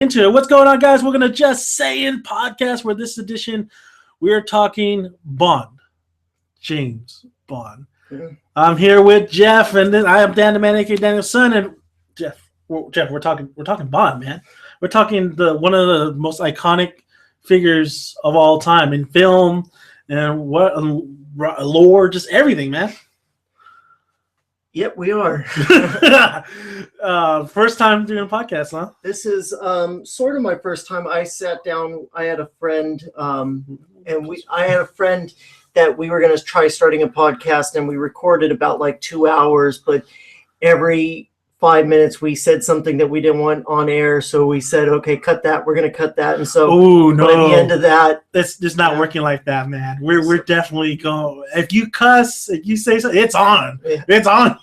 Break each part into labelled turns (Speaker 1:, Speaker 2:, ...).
Speaker 1: into it. What's going on, guys? We're gonna just Saiyan podcast. Where this edition, we are talking Bond, James Bond.
Speaker 2: Mm-hmm.
Speaker 1: I'm here with Jeff, and then I am Dan the Man, aka Daniel's son, and Jeff. We're talking Bond, man. We're talking one of the most iconic figures of all time in film and lore, just everything, man.
Speaker 2: Yep, we are.
Speaker 1: First time doing a podcast, huh?
Speaker 2: This is sort of my first time. I sat down. I had a friend, I had a friend that we were going to try starting a podcast, and we recorded about like 2 hours. But every 5 minutes, we said something that we didn't want on air, so we said, "Okay, cut that. We're going to cut that." And so,
Speaker 1: no.
Speaker 2: But at the end of that,
Speaker 1: it's just not working like that, man. We're definitely going. If you cuss, if you say something, it's on.
Speaker 2: Yeah.
Speaker 1: It's on.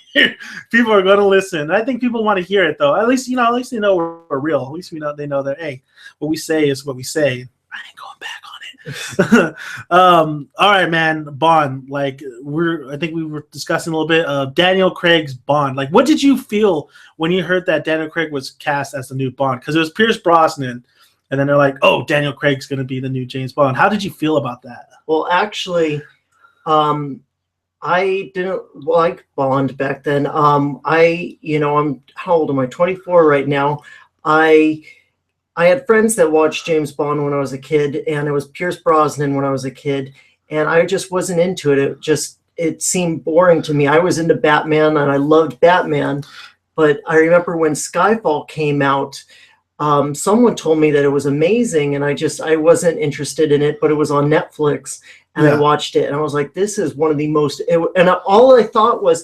Speaker 1: People are going to listen. I think people want to hear it, though. At least they know we're real. At least they know that, hey, what we say is what we say. I ain't going back on it. All right, man. Bond. Like I think we were discussing a little bit of Daniel Craig's Bond. Like, what did you feel when you heard that Daniel Craig was cast as the new Bond? Because it was Pierce Brosnan, and then they're like, "Oh, Daniel Craig's going to be the new James Bond." How did you feel about that?
Speaker 2: Well, actually, I didn't like Bond back then. I'm how old am I? 24 right now. I had friends that watched James Bond when I was a kid, and it was Pierce Brosnan when I was a kid, and I just wasn't into it. It seemed boring to me. I was into Batman, and I loved Batman, but I remember when Skyfall came out, someone told me that it was amazing, and I wasn't interested in it, but it was on Netflix, and I watched it, and I was like, this is one of the most, and all I thought was,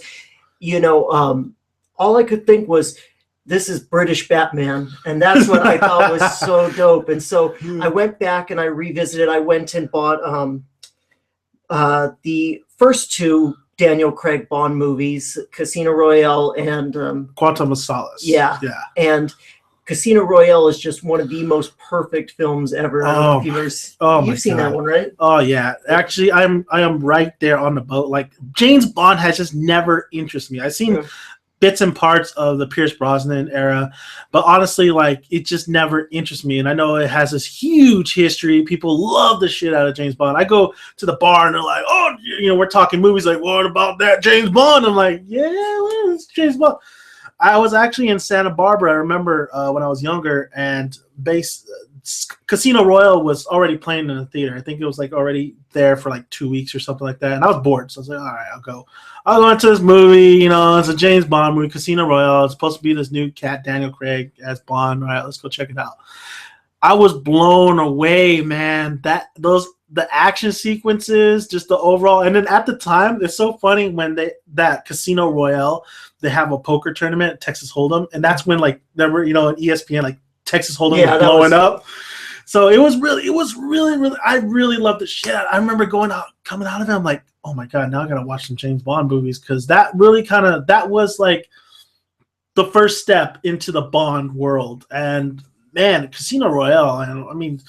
Speaker 2: all I could think was, this is British Batman, and that's what I thought was so dope. And so I went back and I revisited. I went and bought the first two Daniel Craig Bond movies, Casino Royale and
Speaker 1: Quantum of Solace.
Speaker 2: Yeah. And Casino Royale is just one of the most perfect films ever. You've seen that one, right?
Speaker 1: Oh yeah. Actually, I am right there on the boat. Like, James Bond has just never interested me. I've seen bits and parts of the Pierce Brosnan era, but honestly, like, it just never interests me. And I know it has this huge history. People love the shit out of James Bond. I go to the bar and they're like, "Oh, we're talking movies. Like, what about that James Bond?" I'm like, "Yeah, well, it's James Bond." I was actually in Santa Barbara. I remember when I was younger, and Casino Royale was already playing in the theater. I think it was like already there for like 2 weeks or something like that. And I was bored, so I was like, "All right, I'll go into this movie. It's a James Bond movie, Casino Royale. It's supposed to be this new cat, Daniel Craig as Bond. All right, let's go check it out." I was blown away, man. The action sequences, just the overall, and then at the time, it's so funny when that Casino Royale, they have a poker tournament, Texas Hold'em, and that's when, like, remember, on ESPN, like, Texas Hold'em was blowing up. So it was really, I really loved the shit. I remember coming out of it, I'm like, oh my God, now I gotta watch some James Bond movies, because that really that was like the first step into the Bond world. And man, Casino Royale, and I mean,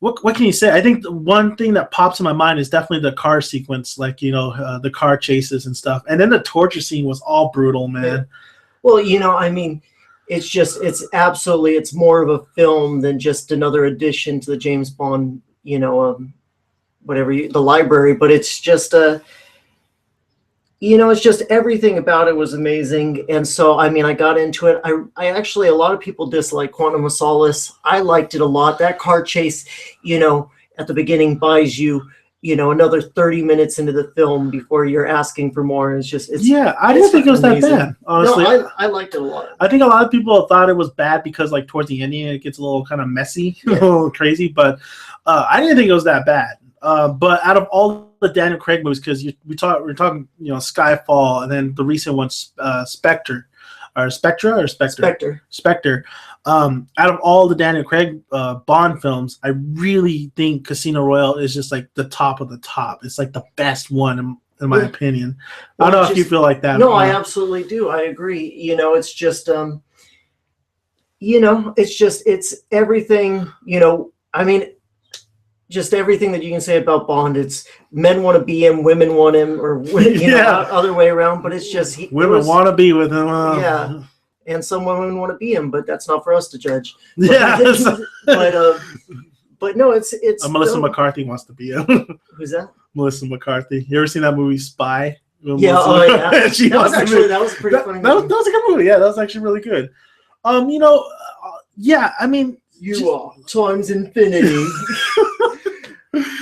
Speaker 1: what can you say? I think the one thing that pops in my mind is definitely the car sequence, like, the car chases and stuff. And then the torture scene was all brutal, man.
Speaker 2: Yeah. Well, I mean, it's more of a film than just another addition to the James Bond, the library. But it's just it's just everything about it was amazing. And so, I mean, I got into it. I actually, a lot of people dislike Quantum of Solace. I liked it a lot. That car chase, at the beginning buys you, another 30 minutes into the film before you're asking for more. I didn't
Speaker 1: think it was that bad, honestly.
Speaker 2: No, I liked it a lot.
Speaker 1: I think a lot of people thought it was bad because, like, towards the ending, it gets a little kind of messy, a little crazy, but I didn't think it was that bad. But out of all the Daniel Craig movies, because we're talking, Skyfall, and then the recent one, Spectre. Out of all the Daniel Craig Bond films, I really think Casino Royale is just like the top of the top. It's like the best one in my opinion. I don't know if you feel like that.
Speaker 2: No, I absolutely do. I agree. It's just it's everything. I mean, just everything that you can say about Bond. It's men want to be him, women want him, or other way around. But it's just
Speaker 1: women want to be with him.
Speaker 2: and some women want to be him, but that's not for us to judge.
Speaker 1: Yeah.
Speaker 2: But no, it's
Speaker 1: Melissa McCarthy wants to be him.
Speaker 2: Who's that?
Speaker 1: Melissa McCarthy. You ever seen that movie Spy?
Speaker 2: Yeah, that was pretty funny.
Speaker 1: That was a good movie. Yeah, that was actually really good. Yeah, I mean,
Speaker 2: you are times infinity.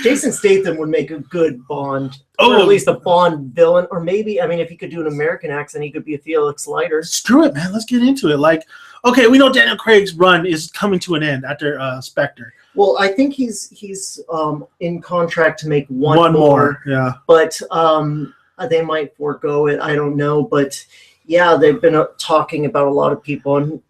Speaker 2: Jason Statham would make a good Bond, or at least a Bond villain, or maybe, I mean, if he could do an American accent, he could be a Felix Leiter.
Speaker 1: Screw it, man. Let's get into it. Like, okay, we know Daniel Craig's run is coming to an end after Spectre.
Speaker 2: Well, I think he's in contract to make one more.
Speaker 1: Yeah,
Speaker 2: but they might forego it. I don't know, but yeah, they've been talking about a lot of people, and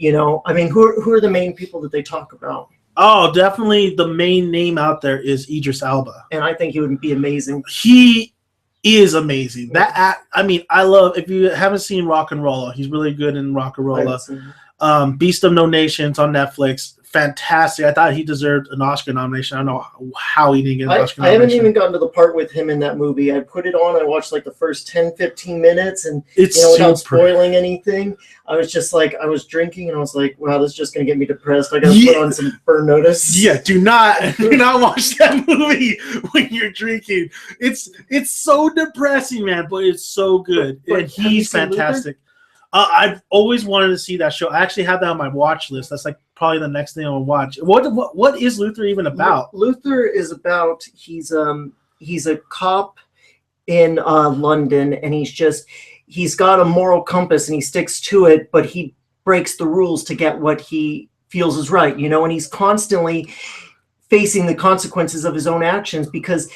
Speaker 2: I mean, who are the main people that they talk about?
Speaker 1: Oh, definitely the main name out there is Idris Elba.
Speaker 2: And I think he would be amazing.
Speaker 1: He is amazing. I mean, I love, if you haven't seen Rock and Rolla, he's really good in Rock and Rolla. Beast of No Nations on Netflix. Fantastic. I thought he deserved an Oscar nomination. I don't know how he didn't get an Oscar nomination.
Speaker 2: I haven't even gotten to the part with him in that movie. I put it on. I watched like the first 10, 15 minutes, and without spoiling anything, I was just like, I was drinking, and I was like, wow, this is just going to get me depressed. I got to put on some Burn Notice.
Speaker 1: Yeah, do not watch that movie when you're drinking. It's so depressing, man, but it's so good.
Speaker 2: But
Speaker 1: and he's fantastic. I've always wanted to see that show. I actually have that on my watch list. That's like probably the next thing I'll watch. What is Luther even about?
Speaker 2: Luther is about he's a cop in London, and he's got a moral compass and he sticks to it, but he breaks the rules to get what he feels is right, and he's constantly facing the consequences of his own actions because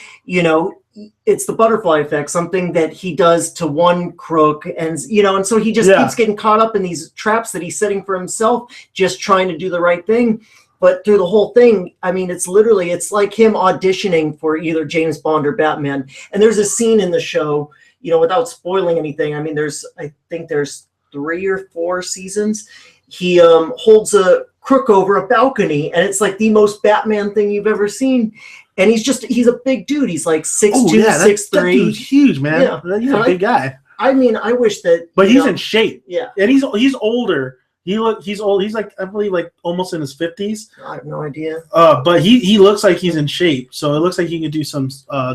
Speaker 2: it's the butterfly effect, something that he does to one crook, and so he just keeps getting caught up in these traps that he's setting for himself, just trying to do the right thing. But through the whole thing, I mean, it's like him auditioning for either James Bond or Batman. And there's a scene in the show, without spoiling anything. I mean, I think there's 3 or 4 seasons. He holds a crook over a balcony, and it's like the most Batman thing you've ever seen. And he's a big dude. He's like 6'2", 6'3".
Speaker 1: That dude's huge, man. Yeah. He's a big guy.
Speaker 2: I mean, I wish that.
Speaker 1: But he's in shape.
Speaker 2: Yeah.
Speaker 1: And he's older. He's old. He's like, I believe, like almost in his 50s.
Speaker 2: I have no idea.
Speaker 1: But he looks like he's in shape. So it looks like he can do some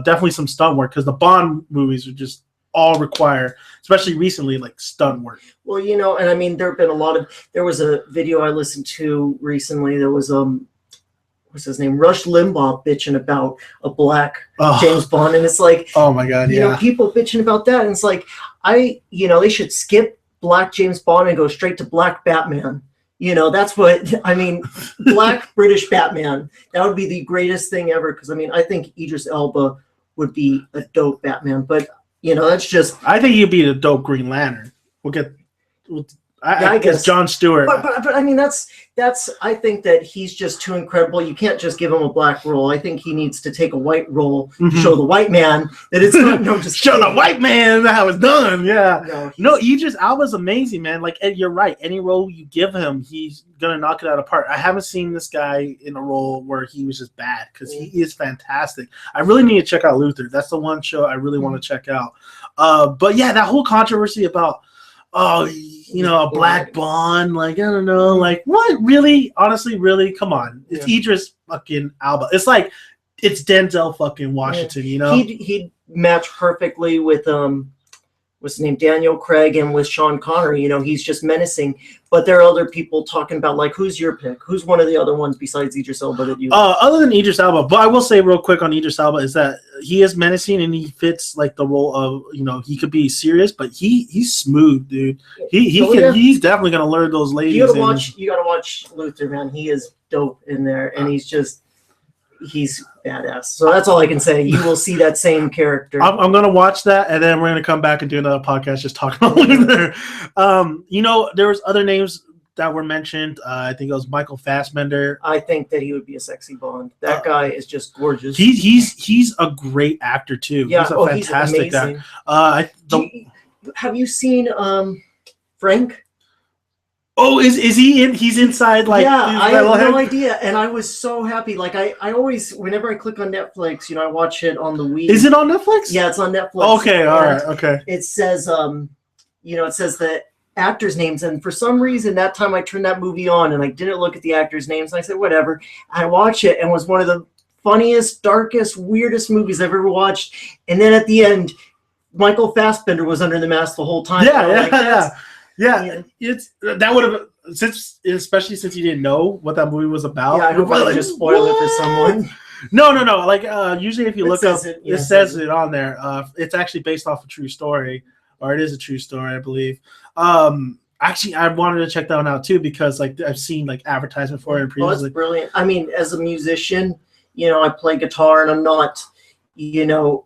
Speaker 1: definitely some stunt work, because the Bond movies are just all require, especially recently, like stunt work.
Speaker 2: Well, and I mean, there have been there was a video I listened to recently. There was what's his name? Rush Limbaugh bitching about a black James Bond, and it's like,
Speaker 1: oh my god,
Speaker 2: people bitching about that, and it's like, they should skip black James Bond and go straight to black Batman. That's what I mean. Black British Batman. That would be the greatest thing ever. Because I mean, I think Idris Elba would be a dope Batman, but that's just.
Speaker 1: I think he'd be the dope Green Lantern. I guess John Stewart.
Speaker 2: But I mean, that's I think that he's just too incredible. You can't just give him a black role. I think he needs to take a white role to show the white man that it's not just
Speaker 1: show the white man how it's done. Yeah. No, Idris Elba's amazing, man. Like, you're right. Any role you give him, he's gonna knock it out apart. I haven't seen this guy in a role where he was just bad, because he is fantastic. I really need to check out Luther. That's the one show I really want to check out. But yeah, that whole controversy about a black Bond, like, I don't know, like, what, really? Honestly, really? Come on. It's Idris fucking Elba. It's like, it's Denzel fucking Washington,
Speaker 2: He'd match perfectly with what's his name, Daniel Craig, and with Sean Connery. He's just menacing. But there are other people talking about, like, who's your pick? Who's one of the other ones besides Idris Elba that you?
Speaker 1: Other than Idris Elba, but I will say real quick on Idris Elba is that he is menacing, and he fits like the role of, he could be serious, but he's smooth, dude. He's definitely gonna lure those ladies.
Speaker 2: You gotta watch Luther, man. He is dope in there, and he's badass. So that's all I can say. You will see that same character.
Speaker 1: I'm going to watch that, and then we're going to come back and do another podcast just talking about Luther. There was other names that were mentioned. I think it was Michael Fassbender.
Speaker 2: I think that he would be a sexy Bond. That guy is just gorgeous.
Speaker 1: He's a great actor too.
Speaker 2: Yeah,
Speaker 1: he's a fantastic actor.
Speaker 2: Have you seen Frank?
Speaker 1: Oh, is he in? He's inside, like,
Speaker 2: yeah. I have no idea, and I was so happy. Like, I always, whenever I click on Netflix, I watch it on the Wii.
Speaker 1: Is it on Netflix?
Speaker 2: Yeah, it's on Netflix.
Speaker 1: Okay, all right, okay.
Speaker 2: It says, it says that actors' names, and for some reason that time I turned that movie on and I didn't look at the actors' names, and I said whatever. I watched it and it was one of the funniest, darkest, weirdest movies I've ever watched. And then at the end, Michael Fassbender was under the mask the whole time.
Speaker 1: Yeah. It's that would have, especially since you didn't know what that movie was about.
Speaker 2: Yeah, I hope I just spoiled it for someone.
Speaker 1: No. Like usually, if you look up, it says it on there. It's actually based off a true story, or it is a true story, I believe. Actually, I wanted to check that one out too because like I've seen like advertisement for it previously.
Speaker 2: Oh, it's brilliant. I mean, as a musician, I play guitar and I'm not,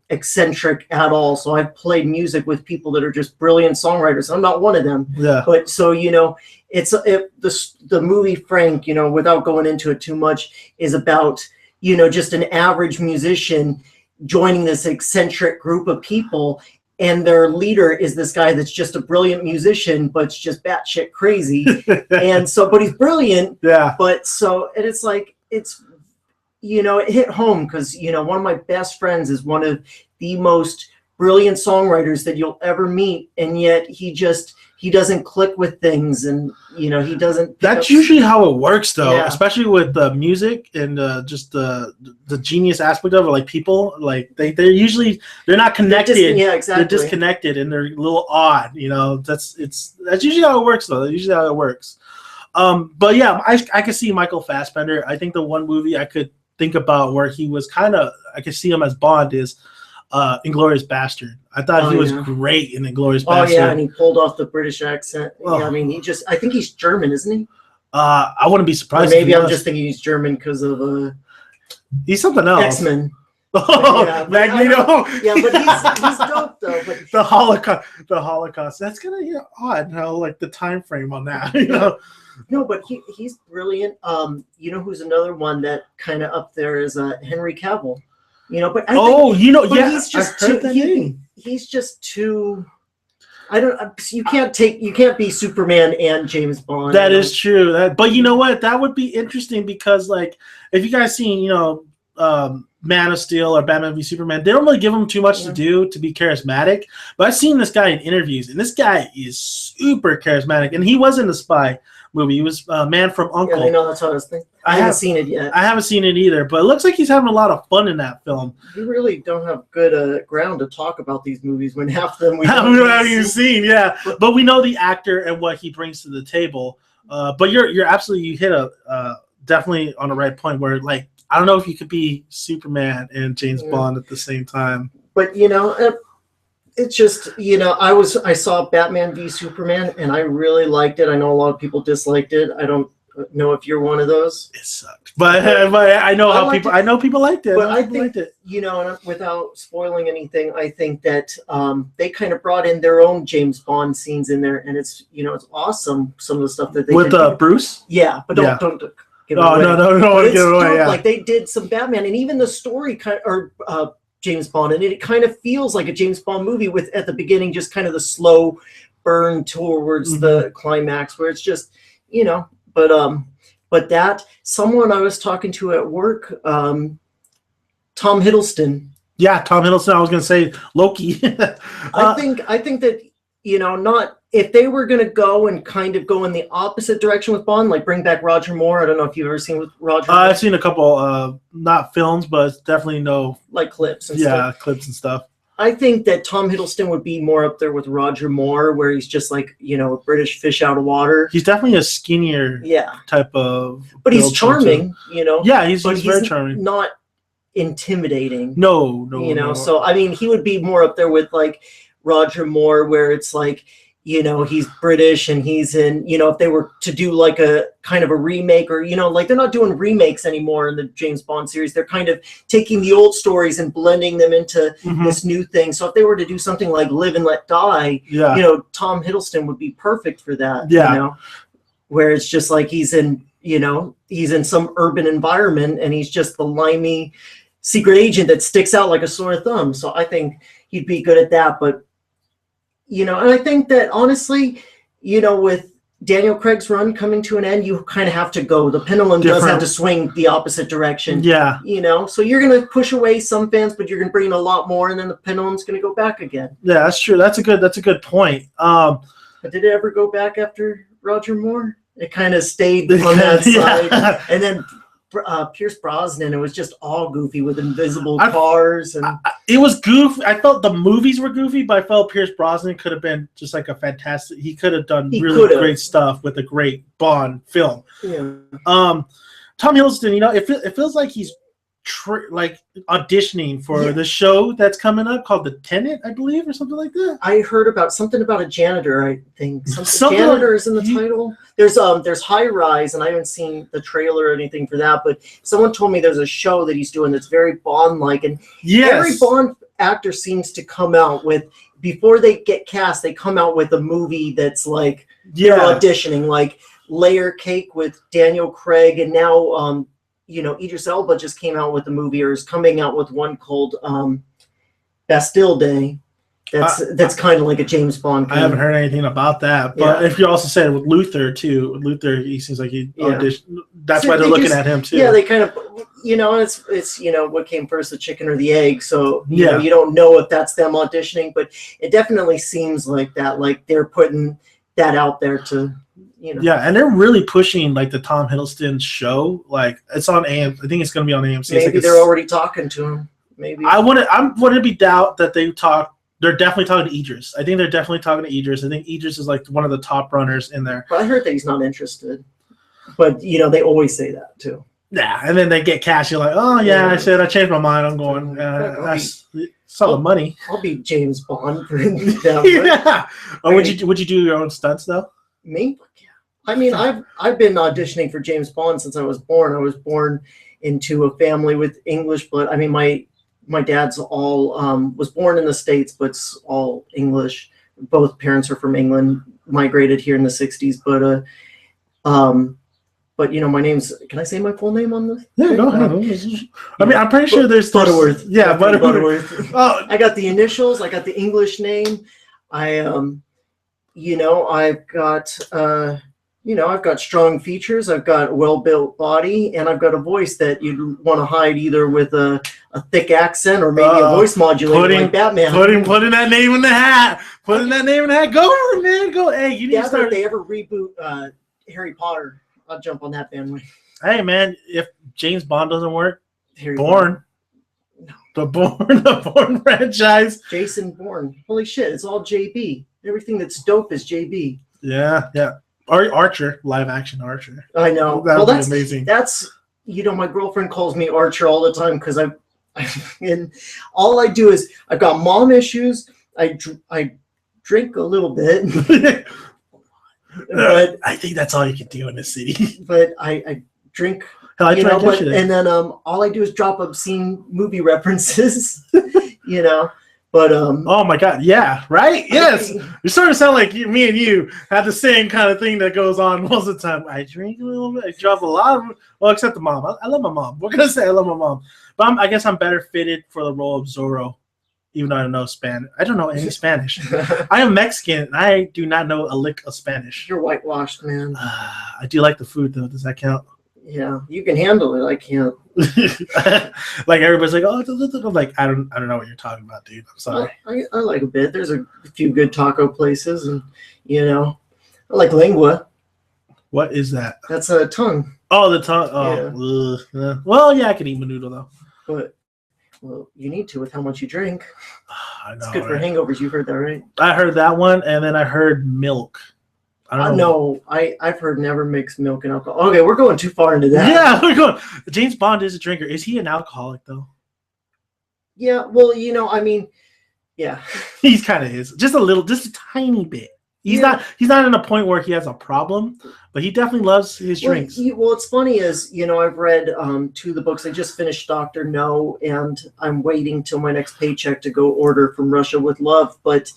Speaker 2: eccentric at all. So I've played music with people that are just brilliant songwriters. I'm not one of them.
Speaker 1: Yeah.
Speaker 2: But so, the movie Frank, without going into it too much, is about, just an average musician joining this eccentric group of people. And their leader is this guy that's just a brilliant musician, but it's just batshit crazy. And so, but he's brilliant.
Speaker 1: Yeah.
Speaker 2: But so, and it's like, it hit home because, one of my best friends is one of the most brilliant songwriters that you'll ever meet. And yet he doesn't click with things and, he doesn't.
Speaker 1: That's usually how it works though, especially with the music and just the genius aspect of it. Like people, like they're not connected.
Speaker 2: Exactly.
Speaker 1: They're disconnected and they're a little odd, that's usually how it works though. That's usually how it works. But yeah, I could see Michael Fassbender. I think the one movie I could think about where he was I could see him as Bond is Inglourious Bastard. I thought he was great in Inglourious Bastard.
Speaker 2: Oh yeah, and he pulled off the British accent. Oh. Yeah, I mean, I think he's German, isn't he?
Speaker 1: I wouldn't be surprised.
Speaker 2: Or maybe I'm just thinking he's German because of
Speaker 1: he's something else.
Speaker 2: X-Men.
Speaker 1: Oh, yeah, Magneto.
Speaker 2: Yeah, but he's dope though. But
Speaker 1: the Holocaust. That's kind of odd how like the time frame on that.
Speaker 2: No, but he's brilliant. Who's another one that kind of up there is Henry Cavill. But he's just too. He's just too. You can't be Superman and James Bond.
Speaker 1: That is true. But you know what? That would be interesting because like if you guys seen Man of Steel or Batman v Superman, they don't really give him too much to do to be charismatic. But I've seen this guy in interviews, and this guy is super charismatic. And he was in the Spy movie. He was Man from U.N.C.L.E.
Speaker 2: Yeah, I know, that's what I was thinking. I haven't seen it yet.
Speaker 1: I haven't seen it either, but it looks like he's having a lot of fun in that film.
Speaker 2: We really don't have good ground to talk about these movies when half of them we
Speaker 1: haven't even seen. Yeah, but we know the actor and what he brings to the table. But you're absolutely, you hit definitely on the right point where like I don't know if you could be Superman and James Bond at the same time.
Speaker 2: But it's just I saw Batman v Superman and I really liked it. I know a lot of people disliked it. I don't know if you're one of those.
Speaker 1: It sucked, but I know how people. I know people liked it.
Speaker 2: But I think and without spoiling anything, I think that they kind of brought in their own James Bond scenes in there, and it's it's awesome. Some of the stuff that they
Speaker 1: with
Speaker 2: did.
Speaker 1: Bruce.
Speaker 2: Yeah, but don't.
Speaker 1: No, get away. Yeah.
Speaker 2: Like they did some Batman, and even the story James Bond, and it kind of feels like a James Bond movie with at the beginning just kind of the slow burn towards the climax where it's just but that someone I was talking to at work, Tom Hiddleston.
Speaker 1: Yeah, Tom Hiddleston. I was gonna say Loki.
Speaker 2: I think that not if they were going to go and kind of go in the opposite direction with Bond, like bring back Roger Moore. I don't know if you've ever seen with Roger Moore.
Speaker 1: I've seen a couple, not films, but definitely
Speaker 2: like clips and stuff.
Speaker 1: Yeah, clips and stuff.
Speaker 2: I think that Tom Hiddleston would be more up there with Roger Moore, where he's just like, a British fish out of water.
Speaker 1: He's definitely a skinnier type of.
Speaker 2: But he's charming,
Speaker 1: Yeah, he's very charming.
Speaker 2: Not intimidating.
Speaker 1: No.
Speaker 2: So, I mean, he would be more up there with like Roger Moore, where it's like, he's British and he's in, if they were to do like a kind of a remake or, like they're not doing remakes anymore in the James Bond series. They're kind of taking the old stories and blending them into this new thing. So if they were to do something like Live and Let Die, Tom Hiddleston would be perfect for that, where it's just like he's in some urban environment and he's just the limey secret agent that sticks out like a sore thumb. So I think he'd be good at that. But and I think that honestly, with Daniel Craig's run coming to an end, you kind of have to go. The pendulum does have to swing the opposite direction.
Speaker 1: Yeah.
Speaker 2: So you're going to push away some fans, but you're going to bring in a lot more, and then the pendulum's going to go back again.
Speaker 1: Yeah, that's true. That's a good point.
Speaker 2: But did it ever go back after Roger Moore? It kind of stayed on that side. And then Pierce Brosnan, it was just all goofy with invisible cars. And
Speaker 1: it was goofy. I felt the movies were goofy, but I felt Pierce Brosnan could have been just like a fantastic. He could have done really great stuff with a great Bond film.
Speaker 2: Yeah.
Speaker 1: Tom Hiddleston, it feels like he's like auditioning for the show that's coming up called The Tenant, I believe, or something like that.
Speaker 2: I heard about something about a janitor. I think something janitor is in the title. There's High Rise, and I haven't seen the trailer or anything for that, but someone told me there's a show that he's doing that's very Bond-like, and every Bond actor seems to come out with, before they get cast, they come out with a movie that's like they're auditioning, like Layer Cake with Daniel Craig, and now Idris Elba just came out with a movie, or is coming out with one called Bastille Day. That's kind of like a James Bond kind.
Speaker 1: I haven't heard anything about that. But if you also said with Luther too, he seems like he auditioned. That's why they're looking at him too.
Speaker 2: Yeah, they kind of, it's what came first, the chicken or the egg. So you know, you don't know if that's them auditioning, but it definitely seems like that. Like they're putting that out there to.
Speaker 1: Yeah, and they're really pushing like the Tom Hiddleston show. Like it's on AM. I think it's going to be on AMC.
Speaker 2: Maybe they're already talking to him. Maybe
Speaker 1: I wouldn't be doubt that they talk. They're definitely talking to Idris. I think they're definitely talking to Idris. I think Idris is like one of the top runners in there.
Speaker 2: But I heard that he's not interested. But they always say that too.
Speaker 1: Yeah, and then they get cash. You're like, oh yeah, I said I changed my mind. I'm going. That's the money.
Speaker 2: I'll be James Bond for that.
Speaker 1: Would you do your own stunts though?
Speaker 2: Me? I mean, I've been auditioning for James Bond since I was born. I was born into a family with English blood. I mean, my dad's all was born in the States, but it's all English. Both parents are from England, migrated here in the '60s. But my name's. Can I say my full name on this?
Speaker 1: Yeah, go ahead. I mean, I'm pretty sure there's
Speaker 2: Butterworth.
Speaker 1: Yeah, Butterworth.
Speaker 2: Oh, I got the initials. I got the English name. I've got. I've got strong features, I've got a well-built body, and I've got a voice that you'd want to hide either with a thick accent or maybe a voice modulator like Batman.
Speaker 1: Putting that name in the hat. Putting that name in the hat. Go for it, man. Go. Hey, you need to start.
Speaker 2: If they ever reboot Harry Potter, I'll jump on that bandwagon.
Speaker 1: Hey, man, if James Bond doesn't work,
Speaker 2: Bourne. No.
Speaker 1: The Bourne franchise.
Speaker 2: Jason Bourne. Holy shit, it's all JB. Everything that's dope is JB.
Speaker 1: Yeah. Or Archer, live action Archer.
Speaker 2: I know.
Speaker 1: That's amazing.
Speaker 2: That's my girlfriend calls me Archer all the time because and all I do is I've got mom issues. I drink a little bit, but
Speaker 1: I think that's all you can do in the city.
Speaker 2: But I drink, and then all I do is drop obscene movie references, But
Speaker 1: oh my god, yeah, right? Yes. You sort of sound like me and you have the same kind of thing that goes on most of the time. I drink a little bit, I drop a lot of, well, except the mom. I love my mom. What can I say? I love my mom. But I guess I'm better fitted for the role of Zorro, even though I don't know Spanish. I don't know any Spanish. I am Mexican, and I do not know a lick of Spanish.
Speaker 2: You're whitewashed, man.
Speaker 1: I do like the food, though. Does that count?
Speaker 2: Yeah, you can handle it. I can't.
Speaker 1: Like everybody's like, oh, I'm like, I don't know what you're talking about, dude. I'm sorry.
Speaker 2: I like a bit. There's a few good taco places, and I like lengua.
Speaker 1: What is that?
Speaker 2: That's a tongue.
Speaker 1: Oh, the tongue. Oh, yeah. Well, yeah, I can eat menudo though.
Speaker 2: But you need to with how much you drink.
Speaker 1: I know.
Speaker 2: It's good for hangovers. You've heard that, right?
Speaker 1: I heard that one, and then I heard milk. I don't know.
Speaker 2: I've heard never mix milk and alcohol. Okay, we're going too far into that.
Speaker 1: Yeah, we're going. James Bond is a drinker. Is he an alcoholic though?
Speaker 2: Yeah, well, I mean, yeah.
Speaker 1: He's kind of is. Just a tiny bit. He's not in a point where he has a problem, but he definitely loves his drinks.
Speaker 2: What's funny is, I've read 2 of the books. I just finished Dr. No, and I'm waiting till my next paycheck to go order From Russia with Love, but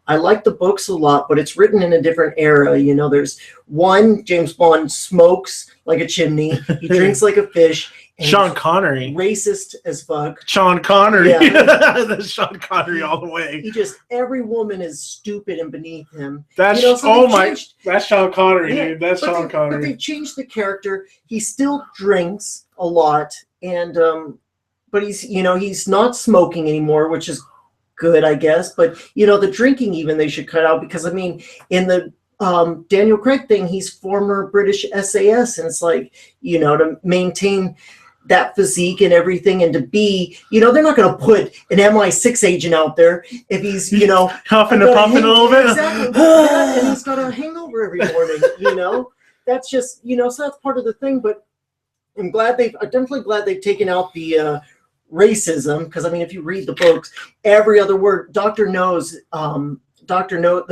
Speaker 2: I like the books a lot, but it's written in a different era. There's one, James Bond smokes like a chimney. He drinks like a fish.
Speaker 1: Sean Connery.
Speaker 2: Racist as fuck.
Speaker 1: Sean Connery.
Speaker 2: Yeah.
Speaker 1: That's Sean Connery all the way.
Speaker 2: Every woman is stupid and beneath him.
Speaker 1: That's that's Sean Connery, dude. That's Sean Connery.
Speaker 2: But they changed the character. He still drinks a lot, and but he's not smoking anymore, which is good, I guess. But the drinking even they should cut out, because I mean, in the Daniel Craig thing, he's former British SAS, and it's like, to maintain that physique and everything, and to be, they're not going to put an MI6 agent out there if he's,
Speaker 1: huffing and puffing a little bit.
Speaker 2: Exactly. And he's got a hangover every morning, That's just, so that's part of the thing. But I'm definitely glad they've taken out the racism, because I mean, if you read the books, every other word, Dr. No's, the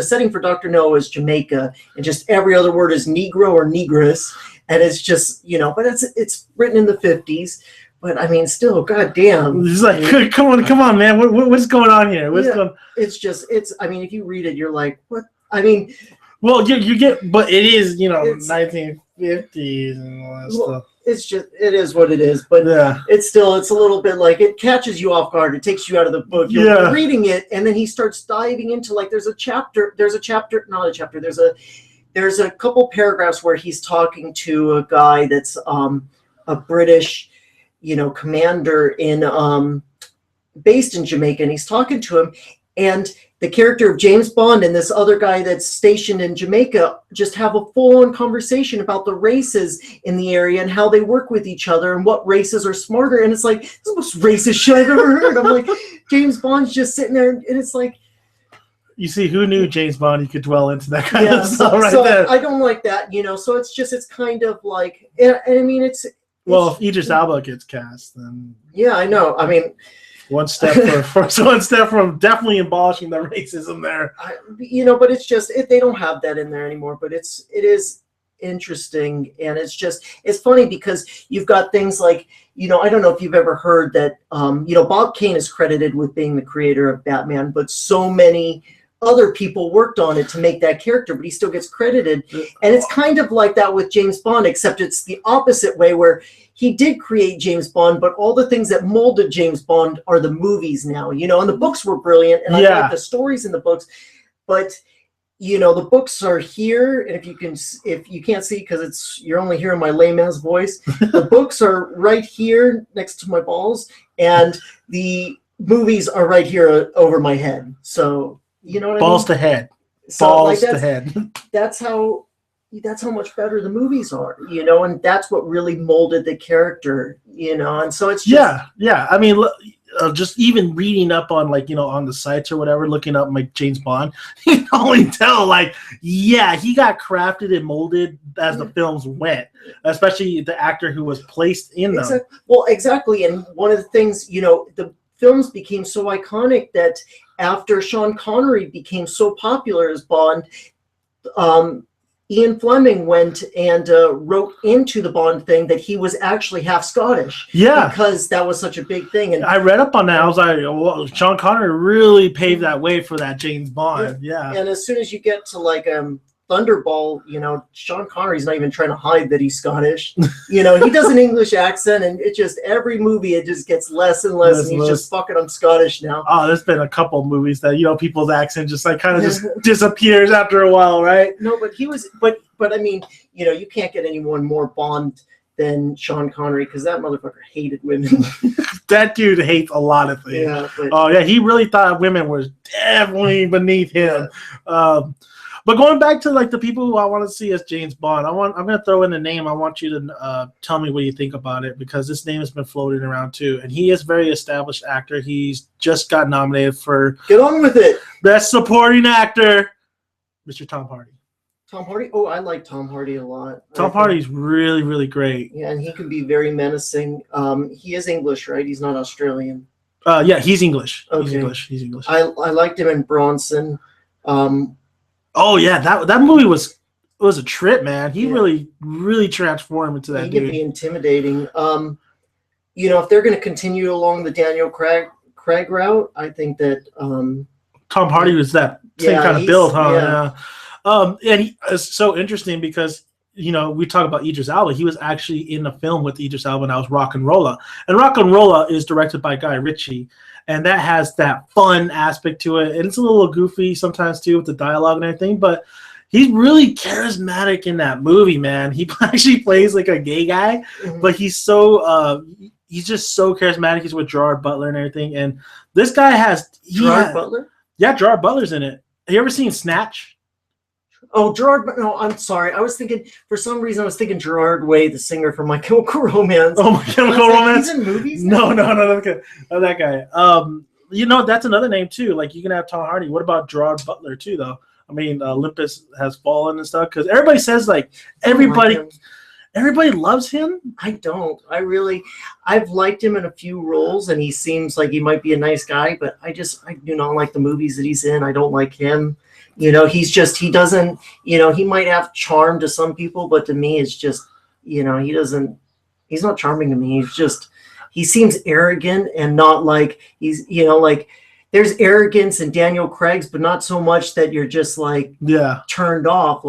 Speaker 2: setting for Dr. No is Jamaica, and just every other word is Negro or Negress. And it's just, but it's written in the 50s. But I mean, still, goddamn.
Speaker 1: It's like, come on, man. What's going on here?
Speaker 2: I mean, if you read it, you're like, what? I mean.
Speaker 1: Well, you get, but it is, 1950s and all that stuff.
Speaker 2: It is what it is. But
Speaker 1: yeah,
Speaker 2: it's a little bit like, it catches you off guard. It takes you out of the book. You're reading it, and then he starts diving into, like, there's a couple paragraphs where he's talking to a guy that's a British, commander based in Jamaica, and he's talking to him, and the character of James Bond and this other guy that's stationed in Jamaica just have a full-on conversation about the races in the area and how they work with each other and what races are smarter. And it's like, this is the most racist shit I've ever heard. I'm like, James Bond's just sitting there, and it's like,
Speaker 1: you see, who knew James Bond? He could dwell into that kind of stuff there.
Speaker 2: I don't like that, So it's kind of like, and I mean,
Speaker 1: if Idris Elba gets cast, then
Speaker 2: yeah, I know. I mean,
Speaker 1: one step from definitely abolishing the racism there.
Speaker 2: But it's just they don't have that in there anymore. But it is interesting, and it's funny because you've got things like, I don't know if you've ever heard that Bob Kane is credited with being the creator of Batman, but so many other people worked on it to make that character, but he still gets credited. And it's kind of like that with James Bond, except it's the opposite way, where he did create James Bond, but all the things that molded James Bond are the movies now, and the books were brilliant, and I like the stories in the books, but the books are here, and if you can't see, because you're only hearing my lame ass voice, the books are right here next to my balls, and the movies are right here over my head. So
Speaker 1: balls to head, balls to head.
Speaker 2: That's how much better the movies are, and that's what really molded the character, and so it's just
Speaker 1: yeah. I mean, just even reading up on, like, on the sites or whatever, looking up like James Bond, you can only tell, like, he got crafted and molded as the films went, especially the actor who was placed in them.
Speaker 2: Well, exactly, and one of the things, the films became so iconic that after Sean Connery became so popular as Bond, Ian Fleming went and wrote into the Bond thing that he was actually half Scottish. Yeah. Because that was such a big thing. And
Speaker 1: I read up on that. I was like, well, Sean Connery really paved that way for that James Bond. Yeah.
Speaker 2: And as soon as you get to, like, Thunderball, Sean Connery's not even trying to hide that he's Scottish. He does an English accent, and it just, every movie, it just gets less and less, and he's just, fuck it, I'm Scottish now.
Speaker 1: Oh, there's been a couple of movies that, people's accent just, like, kind of just disappears after a while, right?
Speaker 2: No, but he was, but I mean, you can't get anyone more Bond than Sean Connery, because that motherfucker hated women.
Speaker 1: That dude hates a lot of things. Yeah, he really thought women were definitely beneath him. Yeah. But going back to, like, the people who I want to see as James Bond, I'm going to throw in a name. I want you to tell me what you think about it, because this name has been floating around too, and he is a very established actor. He's just got nominated for
Speaker 2: Get on with it.
Speaker 1: Best Supporting Actor, Mr. Tom Hardy.
Speaker 2: Tom Hardy? Oh, I like Tom Hardy a lot.
Speaker 1: Tom Hardy's really, really great.
Speaker 2: Yeah, and he can be very menacing. He is English, right? He's not Australian.
Speaker 1: Yeah, he's English.
Speaker 2: Okay.
Speaker 1: He's English.
Speaker 2: I liked him in Bronson.
Speaker 1: Oh yeah, that movie was a trip, man. He really transformed into that dude. He
Speaker 2: can be intimidating. If they're going to continue along the Daniel Craig route, I think that
Speaker 1: Tom Hardy was that same kind of build, huh? Yeah. And it's so interesting because we talk about Idris Elba. He was actually in the film with Idris Elba, and that was Rock and Rolla. And Rock and Rolla is directed by Guy Ritchie. And that has that fun aspect to it. And it's a little goofy sometimes, too, with the dialogue and everything. But he's really charismatic in that movie, man. He actually plays like a gay guy. Mm-hmm. But he's so he's just so charismatic. He's with Gerard Butler and everything. And this guy
Speaker 2: Butler?
Speaker 1: Yeah, Gerard Butler's in it. Have you ever seen Snatch?
Speaker 2: Oh, Gerard. No, I'm sorry. I was thinking, for some reason, I was thinking Gerard Way, the singer from My Chemical Romance.
Speaker 1: Oh, My Chemical Romance?
Speaker 2: He's in movies?
Speaker 1: No, that guy. That's another name too. Like, you can have Tom Hardy. What about Gerard Butler too, though? I mean, Olympus Has Fallen and stuff, because everybody says like everybody loves him.
Speaker 2: I don't. I've liked him in a few roles, and he seems like he might be a nice guy, but I do not like the movies that he's in. I don't like him. He doesn't, he might have charm to some people, but to me, it's just, he's not charming to me. He seems arrogant and not like like there's arrogance in Daniel Craig's, but not so much that you're just like turned off,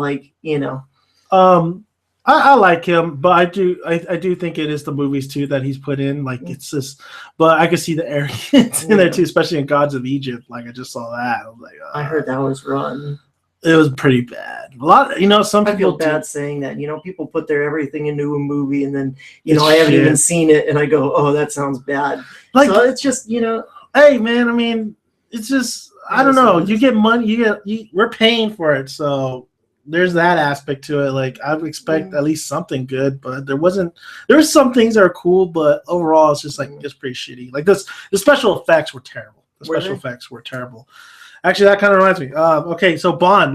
Speaker 1: I like him, but I do think it is the movies too that he's put in. Like, it's just, but I could see the arrogance in there too, especially in Gods of Egypt. Like, I just saw that. I was like,
Speaker 2: I heard that was rotten.
Speaker 1: It was pretty bad. A lot, some people
Speaker 2: I feel bad saying that. People put their everything into a movie, and then I haven't even seen it, and I go, oh, that sounds bad. Like, so it's just
Speaker 1: hey man, I mean, it's just, I don't know. You get money, we're paying for it, so. There's that aspect to it. Like, I would expect at least something good, but there was some things that are cool, but overall it's just like it's pretty shitty. Like, the special effects were terrible. Effects were terrible. Actually, that kind of reminds me. Okay, so Bond.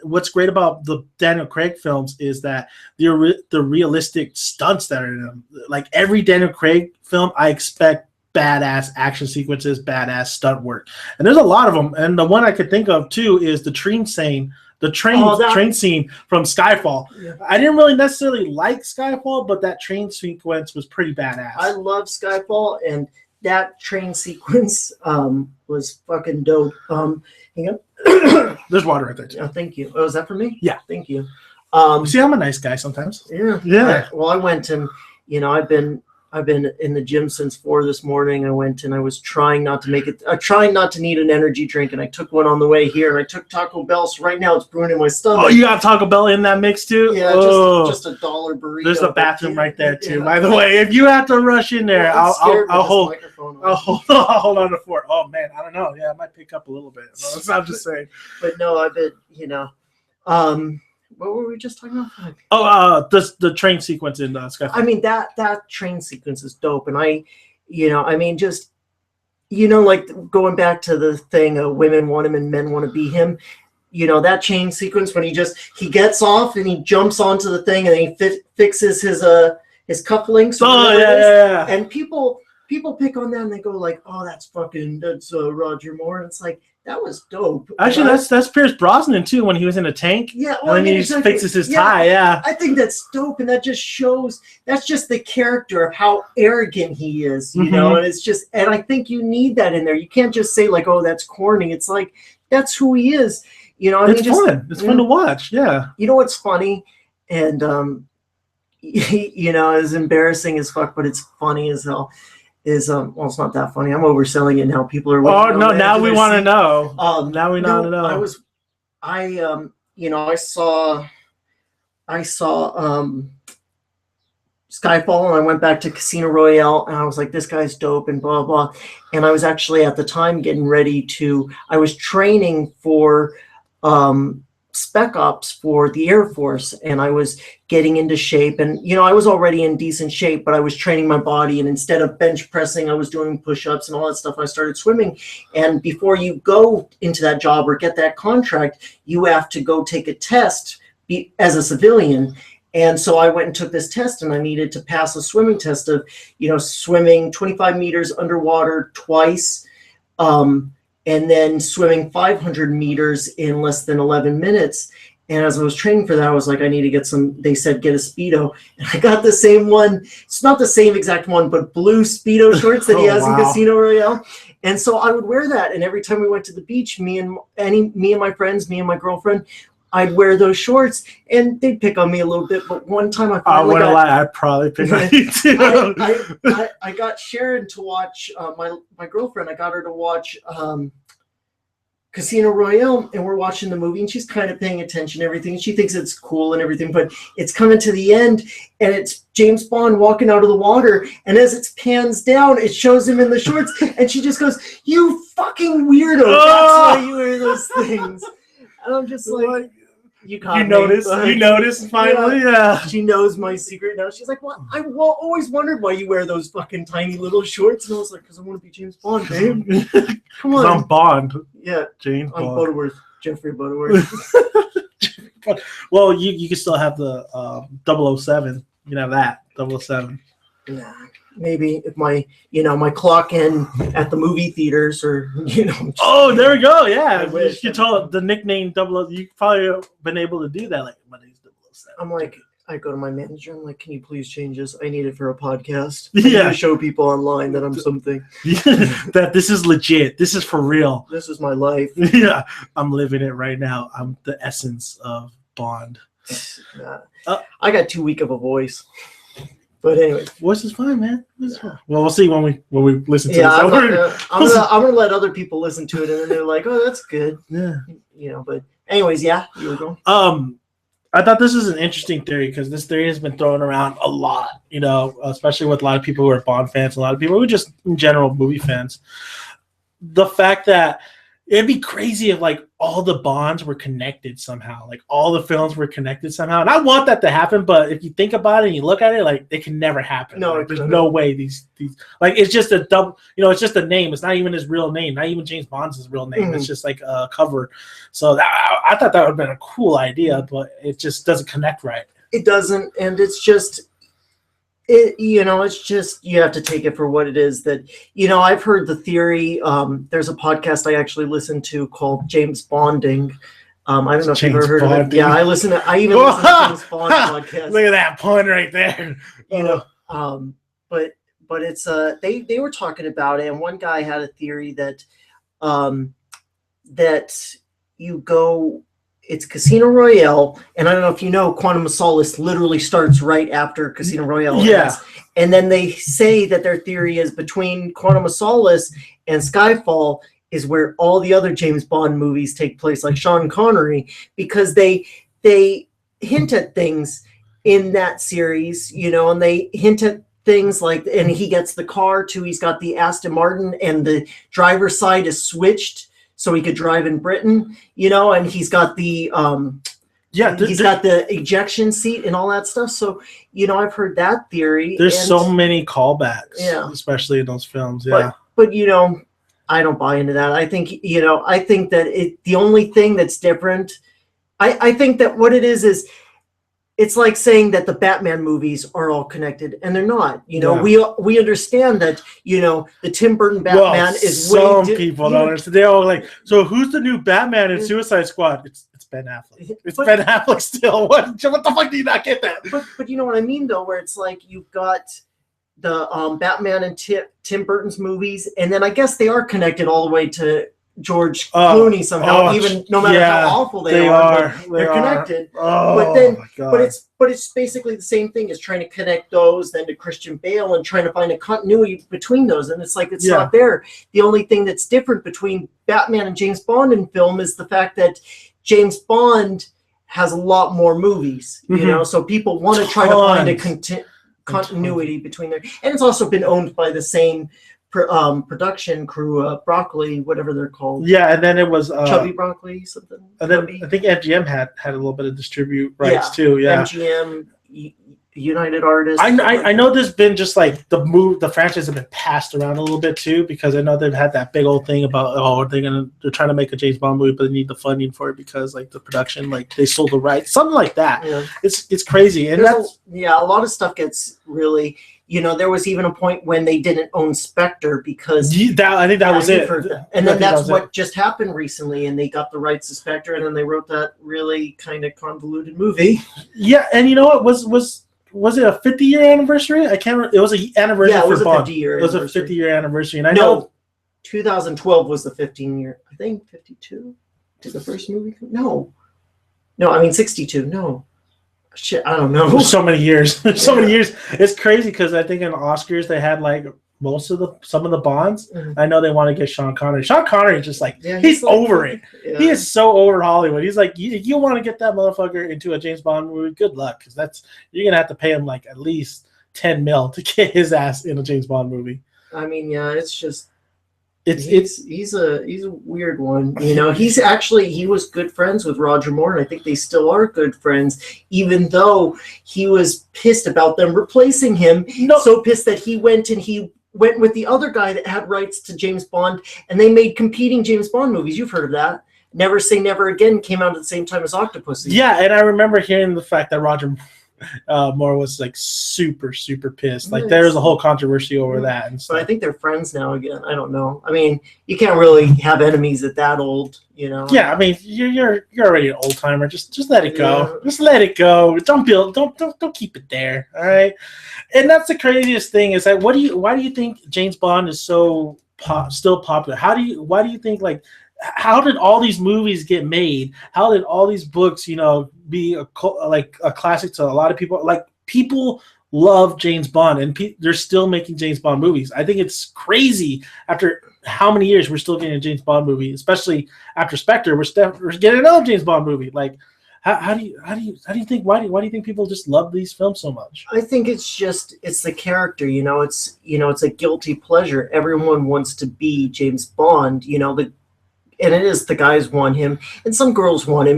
Speaker 1: What's great about the Daniel Craig films is that the realistic stunts that are in them. Like, every Daniel Craig film, I expect badass action sequences, badass stunt work, and there's a lot of them. And the one I could think of too is the train scene. The train scene from Skyfall. Yeah. I didn't really necessarily like Skyfall, but that train sequence was pretty badass.
Speaker 2: I love Skyfall, and that train sequence was fucking dope. Hang on.
Speaker 1: There's water right there too.
Speaker 2: Oh, thank you. Oh, is that for me?
Speaker 1: Yeah.
Speaker 2: Thank you.
Speaker 1: See, I'm a nice guy sometimes.
Speaker 2: Yeah. I went and I've been in the gym since 4 this morning. I went and I was trying not to need an energy drink, and I took one on the way here, and I took Taco Bell, so right now it's brewing in my stomach.
Speaker 1: Oh, you got Taco Bell in that mix too?
Speaker 2: Yeah, just a $1 burrito.
Speaker 1: There's a bathroom right there too. By the way, if you have to rush in there, I'll hold on to fort. Oh man, I don't know. Yeah, I might pick up a little bit. I'm just saying.
Speaker 2: But no, I've been, what were we just talking about?
Speaker 1: Oh, the train sequence in Skyfall.
Speaker 2: I mean, that train sequence is dope, and like going back to the thing, women want him and men want to be him. That chain sequence when he gets off and he jumps onto the thing and he fixes his cufflinks.
Speaker 1: Oh yeah.
Speaker 2: And people pick on that and they go like, oh, that's Roger Moore. And it's like, that was dope.
Speaker 1: Actually, that's Pierce Brosnan too when he was in a tank.
Speaker 2: Yeah,
Speaker 1: and then he fixes his tie. Yeah,
Speaker 2: I think that's dope, and that just shows that's just the character of how arrogant he is, you know. And it's just, and I think you need that in there. You can't just say like, oh, that's corny. It's like that's who he is,
Speaker 1: It's fun. It's fun to watch. Yeah.
Speaker 2: You know what's funny, and it's embarrassing as fuck, but it's funny as hell. It's not that funny. I'm overselling it now. People are
Speaker 1: waiting. Oh no! Now we want to know. Now we want to know.
Speaker 2: I saw Skyfall, and I went back to Casino Royale, and I was like, this guy's dope, and blah blah. And I was actually at the time getting ready I was training for Spec Ops for the Air Force, and I was getting into shape, and I was already in decent shape, but I was training my body, and instead of bench pressing, I was doing push-ups and all that stuff. I started swimming, and before you go into that job or get that contract, you have to go take a test as a civilian. And so I went and took this test, and I needed to pass a swimming test of swimming 25 meters underwater twice, and then swimming 500 meters in less than 11 minutes. And as I was training for that, I was like, I need to get they said, get a Speedo. And I got the same one. It's not the same exact one, but blue Speedo shorts that he has in Casino Royale. And so I would wear that. And every time we went to the beach, me and my friends, me and my girlfriend, I'd wear those shorts, and they'd pick on me a little bit. But one time
Speaker 1: I'd probably pick on you too.
Speaker 2: I got Sharon to watch, my girlfriend. I got her to watch Casino Royale, and we're watching the movie, and she's kind of paying attention to everything. She thinks it's cool and everything, but it's coming to the end, and it's James Bond walking out of the water, and as it pans down, it shows him in the shorts, and she just goes, "You fucking weirdo! That's why you wear those things." And I'm just like, you noticed finally, yeah. She knows my secret now. She's like, "Well, I always wondered why you wear those fucking tiny little shorts." And I was like, "Because I want to be James Bond, babe." Come on.
Speaker 1: I'm Bond.
Speaker 2: Yeah.
Speaker 1: James
Speaker 2: I'm
Speaker 1: Bond.
Speaker 2: Butterworth. Jeffrey Butterworth.
Speaker 1: Well, you can still have the 007. You can have that 007.
Speaker 2: Nah, maybe if my clock in at the movie theaters, or
Speaker 1: Oh, there we go. Yeah, you told the nickname 00. You probably have been able to do that. Like, my name's 007.
Speaker 2: I'm like, I go to my manager. I'm like, "Can you please change this? I need it for a podcast. I need to show people online that I'm something.
Speaker 1: That this is legit. This is for real.
Speaker 2: This is my life."
Speaker 1: Yeah, I'm living it right now. I'm the essence of Bond.
Speaker 2: I got too weak of a voice. But anyway,
Speaker 1: voice is fine, man. Fine. Well, we'll see when we listen to
Speaker 2: this. I'm gonna let other people listen to it, and then they're like, "Oh, that's good."
Speaker 1: Yeah.
Speaker 2: But anyways, yeah, you were going.
Speaker 1: I thought this was an interesting theory because this theory has been thrown around a lot, especially with a lot of people who are Bond fans, a lot of people who are just in general movie fans. The fact that it'd be crazy if like all the Bonds were connected somehow, like all the films were connected somehow. And I want that to happen, but if you think about it and you look at it, like it can never happen.
Speaker 2: No,
Speaker 1: like, there's no way these like it's just a double, it's just a name. It's not even his real name, not even James Bond's his real name. Mm-hmm. It's just like a cover. So I thought that would have been a cool idea, but it just doesn't connect right.
Speaker 2: It doesn't, and it's just it's just, you have to take it for what it is. That I've heard the theory. There's a podcast I actually listened to called James Bonding. I don't know if you've ever heard of it. Yeah, I even listen to James Bond podcast.
Speaker 1: Look at that pun right there.
Speaker 2: But it's they were talking about it, and one guy had a theory that that you go. It's Casino Royale, and I don't know if you know, Quantum of Solace literally starts right after Casino Royale.
Speaker 1: Yeah.
Speaker 2: And then they say that their theory is between Quantum of Solace and Skyfall is where all the other James Bond movies take place, like Sean Connery, because they hint at things in that series, and they hint at things like, and he gets the car too. He's got the Aston Martin, and the driver's side is switched so he could drive in Britain, and he's got the he's got the ejection seat and all that stuff. So, I've heard that theory.
Speaker 1: There's so many callbacks, especially in those films. Yeah.
Speaker 2: But I don't buy into that. I think, that the only thing that's different, I think that what it is it's like saying that the Batman movies are all connected, and they're not. We understand that, the Tim Burton Batman is
Speaker 1: some people don't understand. They're all like, so who's the new Batman in Suicide Squad? It's Ben Affleck. Ben Affleck still. What the fuck do you not get that?
Speaker 2: But you know what I mean, though, where it's like you've got the Batman and Tim Burton's movies, and then I guess they are connected all the way to George Clooney somehow, even no matter how awful they are, they're connected. But it's basically the same thing as trying to connect those then to Christian Bale and trying to find a continuity between those, and it's like it's not there. The only thing that's different between Batman and James Bond in film is the fact that James Bond has a lot more movies, so people want to try to find a continuity between there, and it's also been owned by the same production crew, Broccoli, whatever they're called.
Speaker 1: Yeah, and then it was
Speaker 2: Chubby Broccoli, something.
Speaker 1: And then I think MGM had a little bit of distribute rights too. Yeah,
Speaker 2: MGM, United Artists.
Speaker 1: I know there's been just like the franchise have been passed around a little bit too, because I know they've had that big old thing about they're trying to make a James Bond movie, but they need the funding for it because like the production, like they sold the rights, something like that. Yeah. It's crazy, and a
Speaker 2: lot of stuff gets really. There was even a point when they didn't own Spectre because
Speaker 1: I think that was it.
Speaker 2: And then that's what just happened recently, and they got the rights to Spectre, and then they wrote that really kind of convoluted movie.
Speaker 1: Yeah, and you know what was it a 50-year anniversary? I can't remember. It was an anniversary.
Speaker 2: Yeah, it was
Speaker 1: for
Speaker 2: a
Speaker 1: Bond.
Speaker 2: 50-year.
Speaker 1: It was a 50-year anniversary, and I know
Speaker 2: 2012 was the 15-year. I think 52. Did the first movie come? No, I mean 62. No. Shit, I don't know.
Speaker 1: So many years. So many years. It's crazy because I think in Oscars they had like some of the Bonds.
Speaker 2: Mhm.
Speaker 1: I know they want to get Sean Connery. Sean Connery is just like
Speaker 2: Yeah,
Speaker 1: he's
Speaker 2: like,
Speaker 1: over it.
Speaker 2: Yeah.
Speaker 1: He is so over Hollywood. He's like, you want to get that motherfucker into a James Bond movie? Good luck, because you're gonna have to pay him like at least 10 mil to get his ass in a James Bond movie.
Speaker 2: I mean, yeah, it's just he's a weird one. You know, he was good friends with Roger Moore, and I think they still are good friends, even though he was pissed about them replacing him.
Speaker 1: No.
Speaker 2: So pissed that he went with the other guy that had rights to James Bond, and they made competing James Bond movies. You've heard of that. Never Say Never Again came out at the same time as Octopussy.
Speaker 1: Yeah, and I remember hearing the fact that Roger Moore was like super, super pissed. Like there was a whole controversy over that. And stuff.
Speaker 2: But I think they're friends now again. I don't know. I mean, you can't really have enemies at that old, you know.
Speaker 1: Yeah, I mean, you're already an old timer. Just let it go. Yeah. Just let it go. Don't keep it there. All right. And that's the craziest thing is that why do you think James Bond is so still popular? Why do you think like? How did all these movies get made? How did all these books, be a classic to a lot of people? Like people love James Bond, and they're still making James Bond movies. I think it's crazy. After how many years we're still getting a James Bond movie, especially after Spectre, we're getting another James Bond movie. Like, how do you think? Why do you think people just love these films so much?
Speaker 2: I think it's the character. It's a guilty pleasure. Everyone wants to be James Bond. And it is the guys want him, and some girls want him.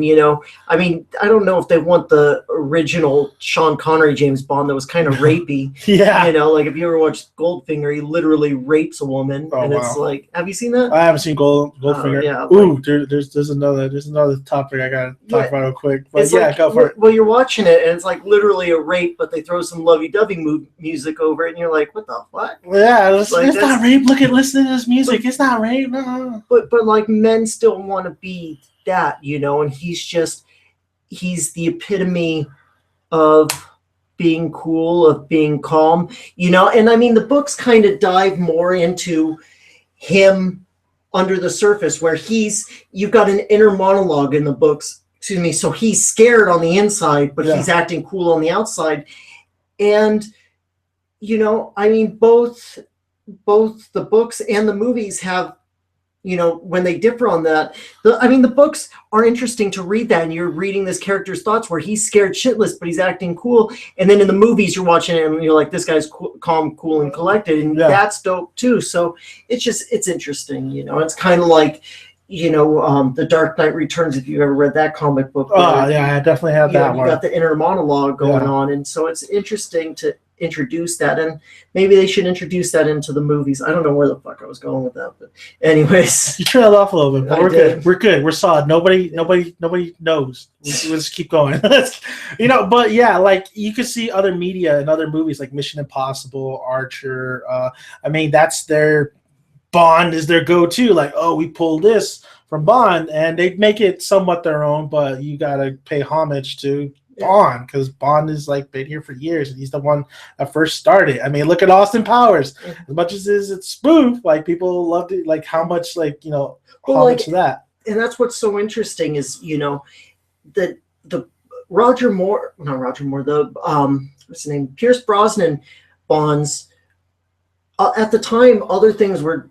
Speaker 2: I mean, I don't know if they want the original Sean Connery James Bond that was kind of rapey.
Speaker 1: Yeah.
Speaker 2: Like if you ever watched Goldfinger, he literally rapes a woman, and it's like, have you seen that?
Speaker 1: I haven't seen Goldfinger.
Speaker 2: Yeah.
Speaker 1: Ooh, there's another topic I gotta talk about real quick. But go for it.
Speaker 2: Well, you're watching it, and it's like literally a rape, but they throw some lovey-dovey music over it, and you're like, what the fuck?
Speaker 1: Yeah, it's not rape. Listen to this music. It's not rape. No.
Speaker 2: But like men still want to be that, and he's the epitome of being cool, of being calm, and I mean the books kind of dive more into him under the surface where you've got an inner monologue in the books, so he's scared on the inside, but he's acting cool on the outside. And I mean both the books and the movies have, when they differ on that, the books are interesting to read that, and you're reading this character's thoughts where he's scared shitless, but he's acting cool. And then in the movies, you're watching it and you're like, this guy's calm, cool, and collected. And that's dope too. So it's interesting, It's kind of like, The Dark Knight Returns, if you've ever read that comic book.
Speaker 1: Oh, yeah, I definitely have that one.
Speaker 2: You got the inner monologue going on. And so it's interesting to introduce that, and maybe they should introduce that into the movies. I don't know where the fuck I was going with that, but anyways,
Speaker 1: you trailed off a little bit, but we're good. We're solid. Nobody knows. We'll just keep going. But yeah, like you could see other media and other movies like Mission Impossible, Archer. I mean, that's their Bond is their go-to. Like, oh, we pulled this from Bond, and they make it somewhat their own, but you gotta pay homage to Bond, because Bond is like been here for years, and he's the one that first started. I mean, look at Austin Powers. As much as it's spoof, like people loved it. Like how much, homage to that.
Speaker 2: And that's what's so interesting is the Roger Moore, the what's his name, Pierce Brosnan Bonds. At the time, other things were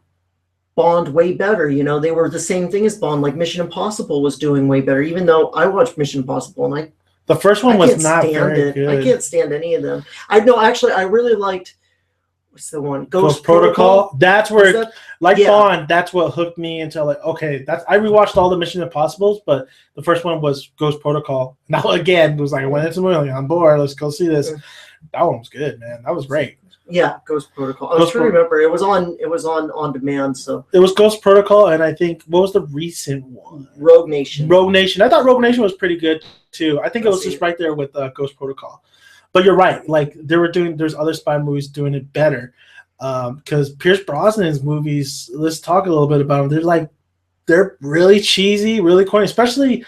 Speaker 2: Bond way better. They were the same thing as Bond. Like Mission Impossible was doing way better. Even though I watched Mission Impossible and
Speaker 1: the first one was not very good.
Speaker 2: I can't stand any of them. I really liked, what's the one?
Speaker 1: Ghost Protocol. That's where, Bond, that's what hooked me into okay, I rewatched all the Mission Impossibles, but the first one was Ghost Protocol. Now again, it was like I went into the movie, on board, let's go see this. That one was good, man. That was great.
Speaker 2: Yeah, Ghost Protocol. I was trying to remember. It was on demand, so
Speaker 1: it was Ghost Protocol, and I think what was the recent one?
Speaker 2: Rogue Nation.
Speaker 1: I thought Rogue Nation was pretty good too. I think it was just right there with Ghost Protocol. But you're right. Like there's other spy movies doing it better. Because Pierce Brosnan's movies, let's talk a little bit about them. They're really cheesy, really corny. Especially,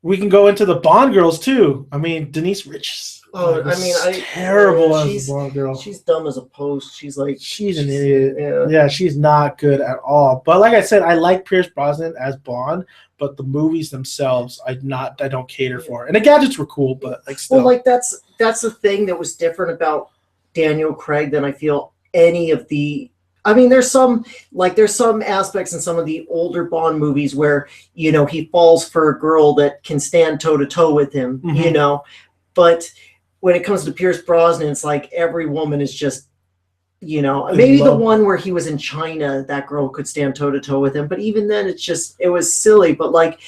Speaker 1: we can go into the Bond girls too. I mean, Denise Richards.
Speaker 2: Oh, I mean,
Speaker 1: terrible as a Bond girl.
Speaker 2: She's dumb as a post. She's an
Speaker 1: idiot. Yeah, she's not good at all. But like I said, I like Pierce Brosnan as Bond, but the movies themselves, I don't cater for. And the gadgets were cool, but still.
Speaker 2: Well, that's the thing that was different about Daniel Craig than I feel any of the. I mean, there's some aspects in some of the older Bond movies where he falls for a girl that can stand toe to toe with him, but when it comes to Pierce Brosnan, it's like every woman is just, maybe the one where he was in China, that girl could stand toe to toe with him, but even then it was silly. But like,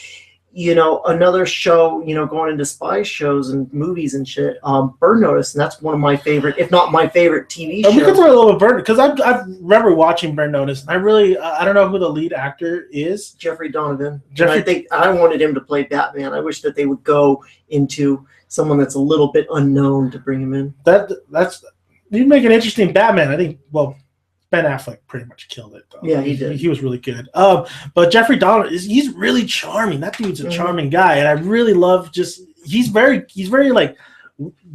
Speaker 2: another show, going into spy shows and movies and shit, Burn Notice, and that's one of my favorite, if not my favorite TV show.
Speaker 1: We could talk a little bit Burn, because I remember watching Burn Notice, and I don't know who the lead actor is.
Speaker 2: Jeffrey Donovan. I think I wanted him to play Batman. I wish that they would go into someone that's a little bit unknown to bring him in.
Speaker 1: That's you'd make an interesting Batman. I think. Well, Ben Affleck pretty much killed it, though.
Speaker 2: Yeah, he did.
Speaker 1: He was really good. But Jeffrey Dahmer he's really charming. That dude's a charming guy, and I really love he's very like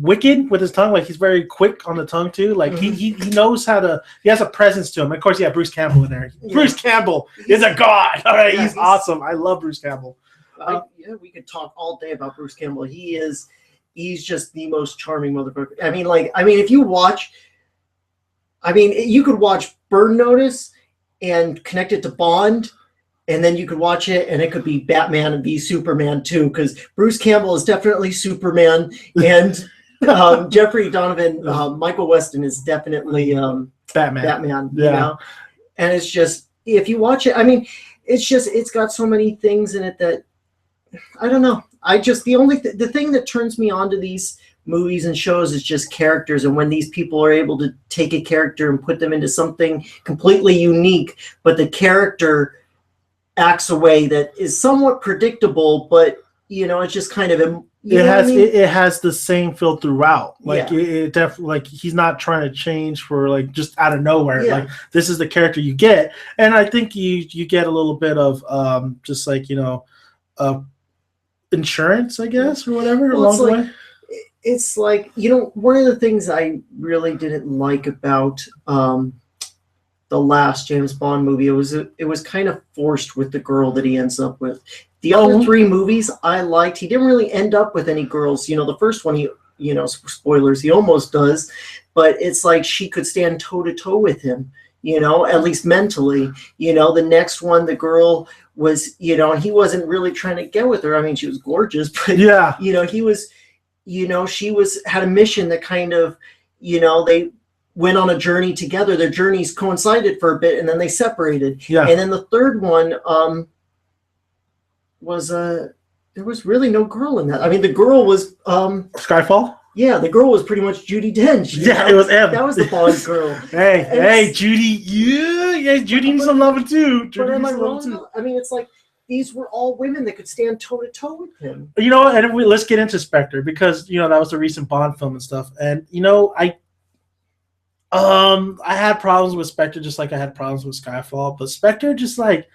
Speaker 1: wicked with his tongue. Like he's very quick on the tongue too. Like he knows how to. He has a presence to him. Of course, Bruce Campbell in there. Yeah. Bruce Campbell is a god. All right, he's awesome. I love Bruce Campbell.
Speaker 2: We could talk all day about Bruce Campbell. He's just the most charming motherfucker. If you watch. You could watch Burn Notice and connect it to Bond, and then you could watch it, and it could be Batman and be Superman too, because Bruce Campbell is definitely Superman, and Jeffrey Donovan, Michael Weston is definitely Batman.
Speaker 1: Yeah.
Speaker 2: And it's just, if you watch it, it's got so many things in it that I don't know. The thing that turns me on to these movies and shows is just characters, and when these people are able to take a character and put them into something completely unique, but the character acts a way that is somewhat predictable, but it's just kind of
Speaker 1: it has the same feel throughout. Like it definitely, like he's not trying to change for like just out of nowhere. Yeah. Like this is the character you get, and I think you get a little bit of just like insurance, I guess, or whatever along the way.
Speaker 2: It's like, one of the things I really didn't like about the last James Bond movie, it was kind of forced with the girl that he ends up with. The other three movies I liked. He didn't really end up with any girls. The first one, spoilers, he almost does, but it's like she could stand toe to toe with him, at least mentally. The next one, the girl was, he wasn't really trying to get with her. She was gorgeous, but he was. She had a mission that kind of, they went on a journey together. Their journeys coincided for a bit, and then they separated. Yeah. And then the third one was there was really no girl in that. The girl was
Speaker 1: Skyfall.
Speaker 2: Yeah, the girl was pretty much Judi Dench.
Speaker 1: Yeah, it was M.
Speaker 2: That was the Bond girl.
Speaker 1: hey, Judy. Yeah, Judy needs some loving too.
Speaker 2: But am I wrong? It's like, these were all women that could stand toe to toe with him.
Speaker 1: And let's get into Spectre, because that was the recent Bond film and stuff. And I had problems with Spectre just like I had problems with Skyfall, but Spectre just like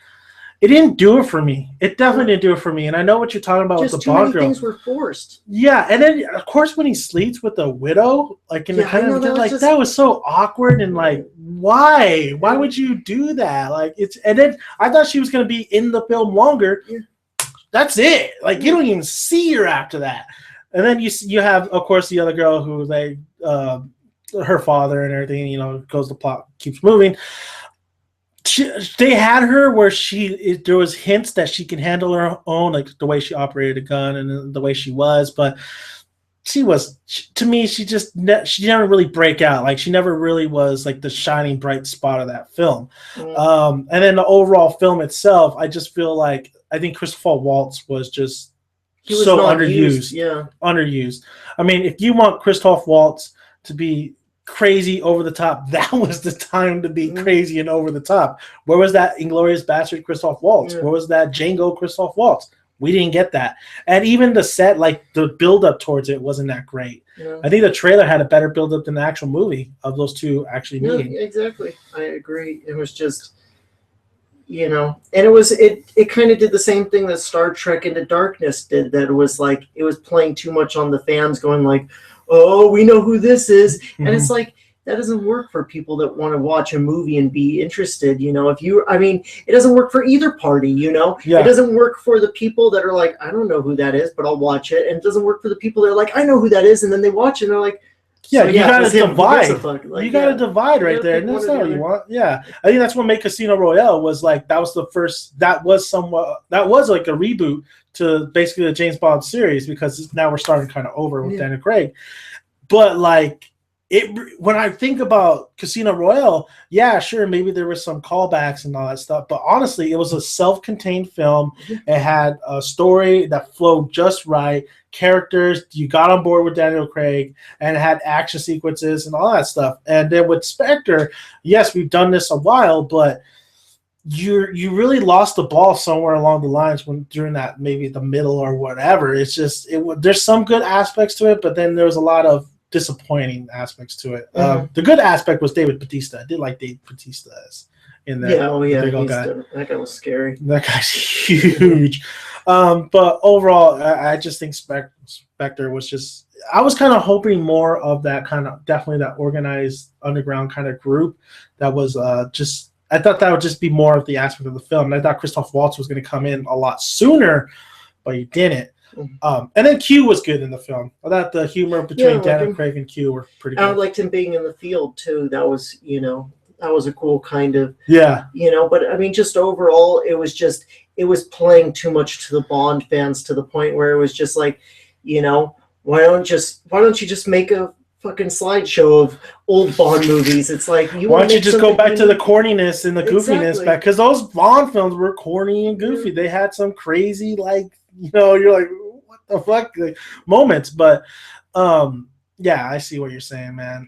Speaker 1: it didn't do it for me. It definitely didn't do it for me. And I know what you're talking about with the Bond girl.
Speaker 2: Things were forced.
Speaker 1: Yeah, and then of course when he sleeps with the widow, like in the kind of that was so awkward and like why? Why would you do that? Like and then I thought she was gonna be in the film longer. Yeah. That's it. Like you don't even see her after that. And then you have of course the other girl who her father and everything, goes the plot keeps moving. They had her where there was hints that she can handle her own, like the way she operated a gun and the way she was, but to me, she never really break out. Like she never really was like the shining bright spot of that film. And then the overall film itself, I just feel like, I think Christopher Waltz was just so underused. Yeah. Underused. If you want Christoph Waltz to be crazy over the top, that was the time to be crazy and over the top. Where was that Inglourious Bastard Christoph Waltz? Where was that Django Christoph Waltz? We didn't get that. And even the set, like the build up towards it wasn't that great. I think the trailer had a better build up than the actual movie of those two actually meeting.
Speaker 2: Exactly. I agree. It was just, and it kind of did the same thing that Star Trek Into Darkness did, that it was like, it was playing too much on the fans going like, oh, we know who this is. And it's like, that doesn't work for people that want to watch a movie and be interested. It doesn't work for either party, It doesn't work for the people that are like, I don't know who that is, but I'll watch it. And it doesn't work for the people that are like, I know who that is. And then they watch it and they're like,
Speaker 1: Yeah,
Speaker 2: So,
Speaker 1: you gotta
Speaker 2: it was him. Who gives a
Speaker 1: divide.
Speaker 2: fuck? Like,
Speaker 1: You gotta
Speaker 2: yeah.
Speaker 1: divide right
Speaker 2: Yeah,
Speaker 1: there,
Speaker 2: pick
Speaker 1: and
Speaker 2: one
Speaker 1: that's
Speaker 2: or
Speaker 1: not
Speaker 2: the
Speaker 1: what you
Speaker 2: other.
Speaker 1: want. Yeah, I think that's what made Casino Royale was like that was the first that was somewhat that was like a reboot to basically the James Bond series because now we're starting kind of over with Daniel Craig. But like it when I think about Casino Royale, yeah, sure, maybe there was some callbacks and all that stuff, but honestly, it was a self-contained film. It had a story that flowed just right, characters, you got on board with Daniel Craig, and it had action sequences and all that stuff. And then with Spectre, yes, we've done this a while, but you really lost the ball somewhere along the lines when during that maybe the middle or whatever. It's just there's some good aspects to it, but then there was a lot of disappointing aspects to it. The good aspect was David Bautista. I did like David Bautista in there.
Speaker 2: Yeah, oh yeah,
Speaker 1: big old guy.
Speaker 2: that guy was scary.
Speaker 1: That guy's huge. But overall, I just think Spectre was just. I was kind of hoping more of that kind of definitely that organized underground kind of group that was just. I thought that would just be more of the aspect of the film. And I thought Christoph Waltz was going to come in a lot sooner, but he didn't. And then Q was good in the film. I thought the humor between Daniel Craig and Q were pretty good.
Speaker 2: I liked him being in the field too. That was, that was a cool kind of, but I mean, just overall, it was playing too much to the Bond fans to the point where it was just like, why don't you just make a fucking slideshow of old Bond movies? It's like
Speaker 1: why don't you just go back to the corniness and the goofiness back, because those Bond films were corny and goofy. They had some crazy you're like what the fuck moments, but I see what you're saying, man.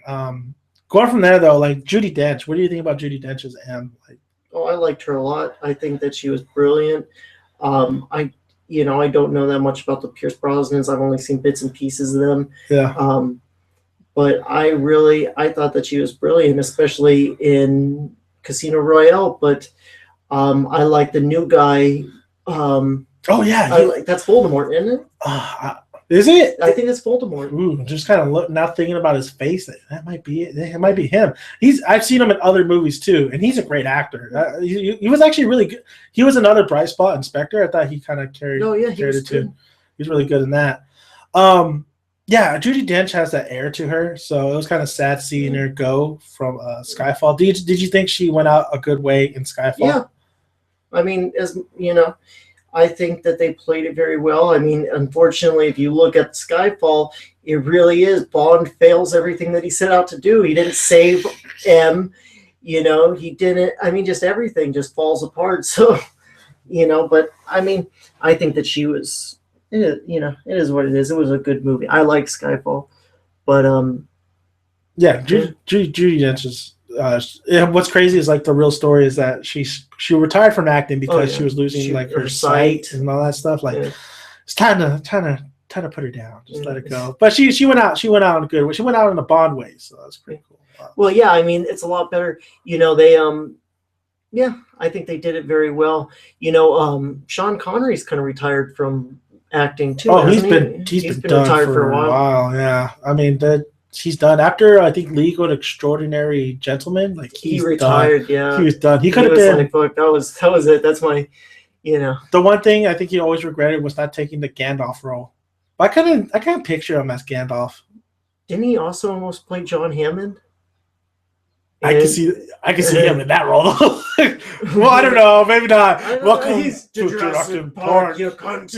Speaker 1: Going from there though, like Judi Dench, what do you think about Judi Dench as M?
Speaker 2: I liked her a lot. I think that she was brilliant. I don't know that much about the Pierce Brosnans. I've only seen bits and pieces of them.
Speaker 1: Yeah.
Speaker 2: But I thought that she was brilliant, especially in Casino Royale. But I like the new guy. That's Voldemort, isn't it?
Speaker 1: Is it?
Speaker 2: I think it's Voldemort.
Speaker 1: Ooh, just kind of now thinking about his face. That might be it. It might be him. I've seen him in other movies too, and he's a great actor. He was actually really good. He was another bright spot in Spectre. I thought he kind of carried.
Speaker 2: Oh yeah,
Speaker 1: carried it too. He's really good in that. Yeah, Judi Dench has that air to her, so it was kind of sad seeing her go from Skyfall. Did you think she went out a good way in Skyfall?
Speaker 2: Yeah, I mean, I think that they played it very well. I mean, unfortunately, if you look at Skyfall, it really is Bond fails everything that he set out to do. He didn't save M, he didn't. I mean, just everything just falls apart. So, but I mean, I think that she was. It is what it is. It was a good movie. I like Skyfall, but
Speaker 1: Judi Dench is. What's crazy is like the real story is that she retired from acting because she was losing her sight and all that stuff. It's time to put her down. Just let it go. But she went out. She went out in a good way. She went out in a Bond way, so that's pretty cool.
Speaker 2: Well, yeah. I mean, it's a lot better. They I think they did it very well. Sean Connery's kind of retired from acting too.
Speaker 1: Oh, he's been done retired for a while. Yeah, I mean he's done after I think League of Extraordinary Gentlemen. Like
Speaker 2: he retired.
Speaker 1: Done.
Speaker 2: Yeah,
Speaker 1: he was done. He could have been.
Speaker 2: Like, look, that was it. That's my,
Speaker 1: The one thing I think he always regretted was not taking the Gandalf role. But I can't picture him as Gandalf.
Speaker 2: Didn't he also almost play John Hammond?
Speaker 1: I can see him in that role. Well, I don't know, maybe not. Welcome to Jurassic Park, you cunt.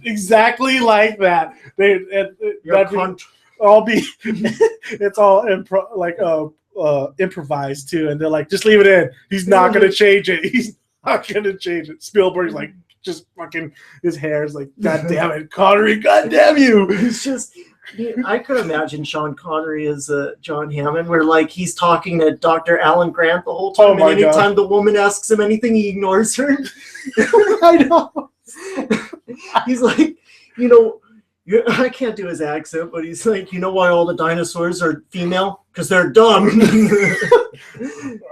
Speaker 1: Exactly like that. It's all improvised too, and they're like, just leave it in. He's not gonna change it. He's not gonna change it. Spielberg's like, just fucking, his hair's like, God damn it, Connery, God damn you.
Speaker 2: It's just. I could imagine Sean Connery as John Hammond, where like he's talking to Dr. Alan Grant the whole time, and anytime the woman asks him anything, he ignores her.
Speaker 1: I know.
Speaker 2: He's like, I can't do his accent, but he's like, why all the dinosaurs are female? Because they're dumb.
Speaker 1: There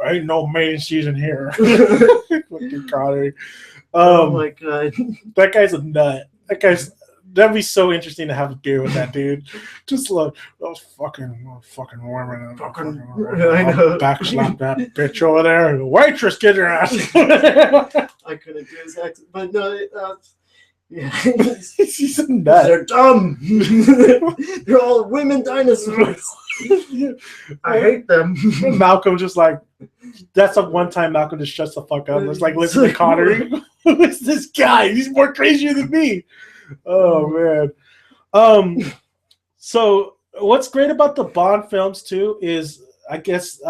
Speaker 1: ain't no mating season here. Fucking Connery.
Speaker 2: Oh my god,
Speaker 1: that guy's a nut. That'd be so interesting to have a beer with that dude. Just like those fucking women. I know. Backslap that bitch over there. Waitress, get your ass.
Speaker 2: I couldn't do his accent, but no. Yeah.
Speaker 1: He's a nut.
Speaker 2: They're dumb. They're all women dinosaurs. I hate them.
Speaker 1: Malcolm just like, that's the one time Malcolm just shuts the fuck up. It's like, listen to Connery. Who is this guy? He's more crazier than me. Oh man. So what's great about the Bond films too is, I guess,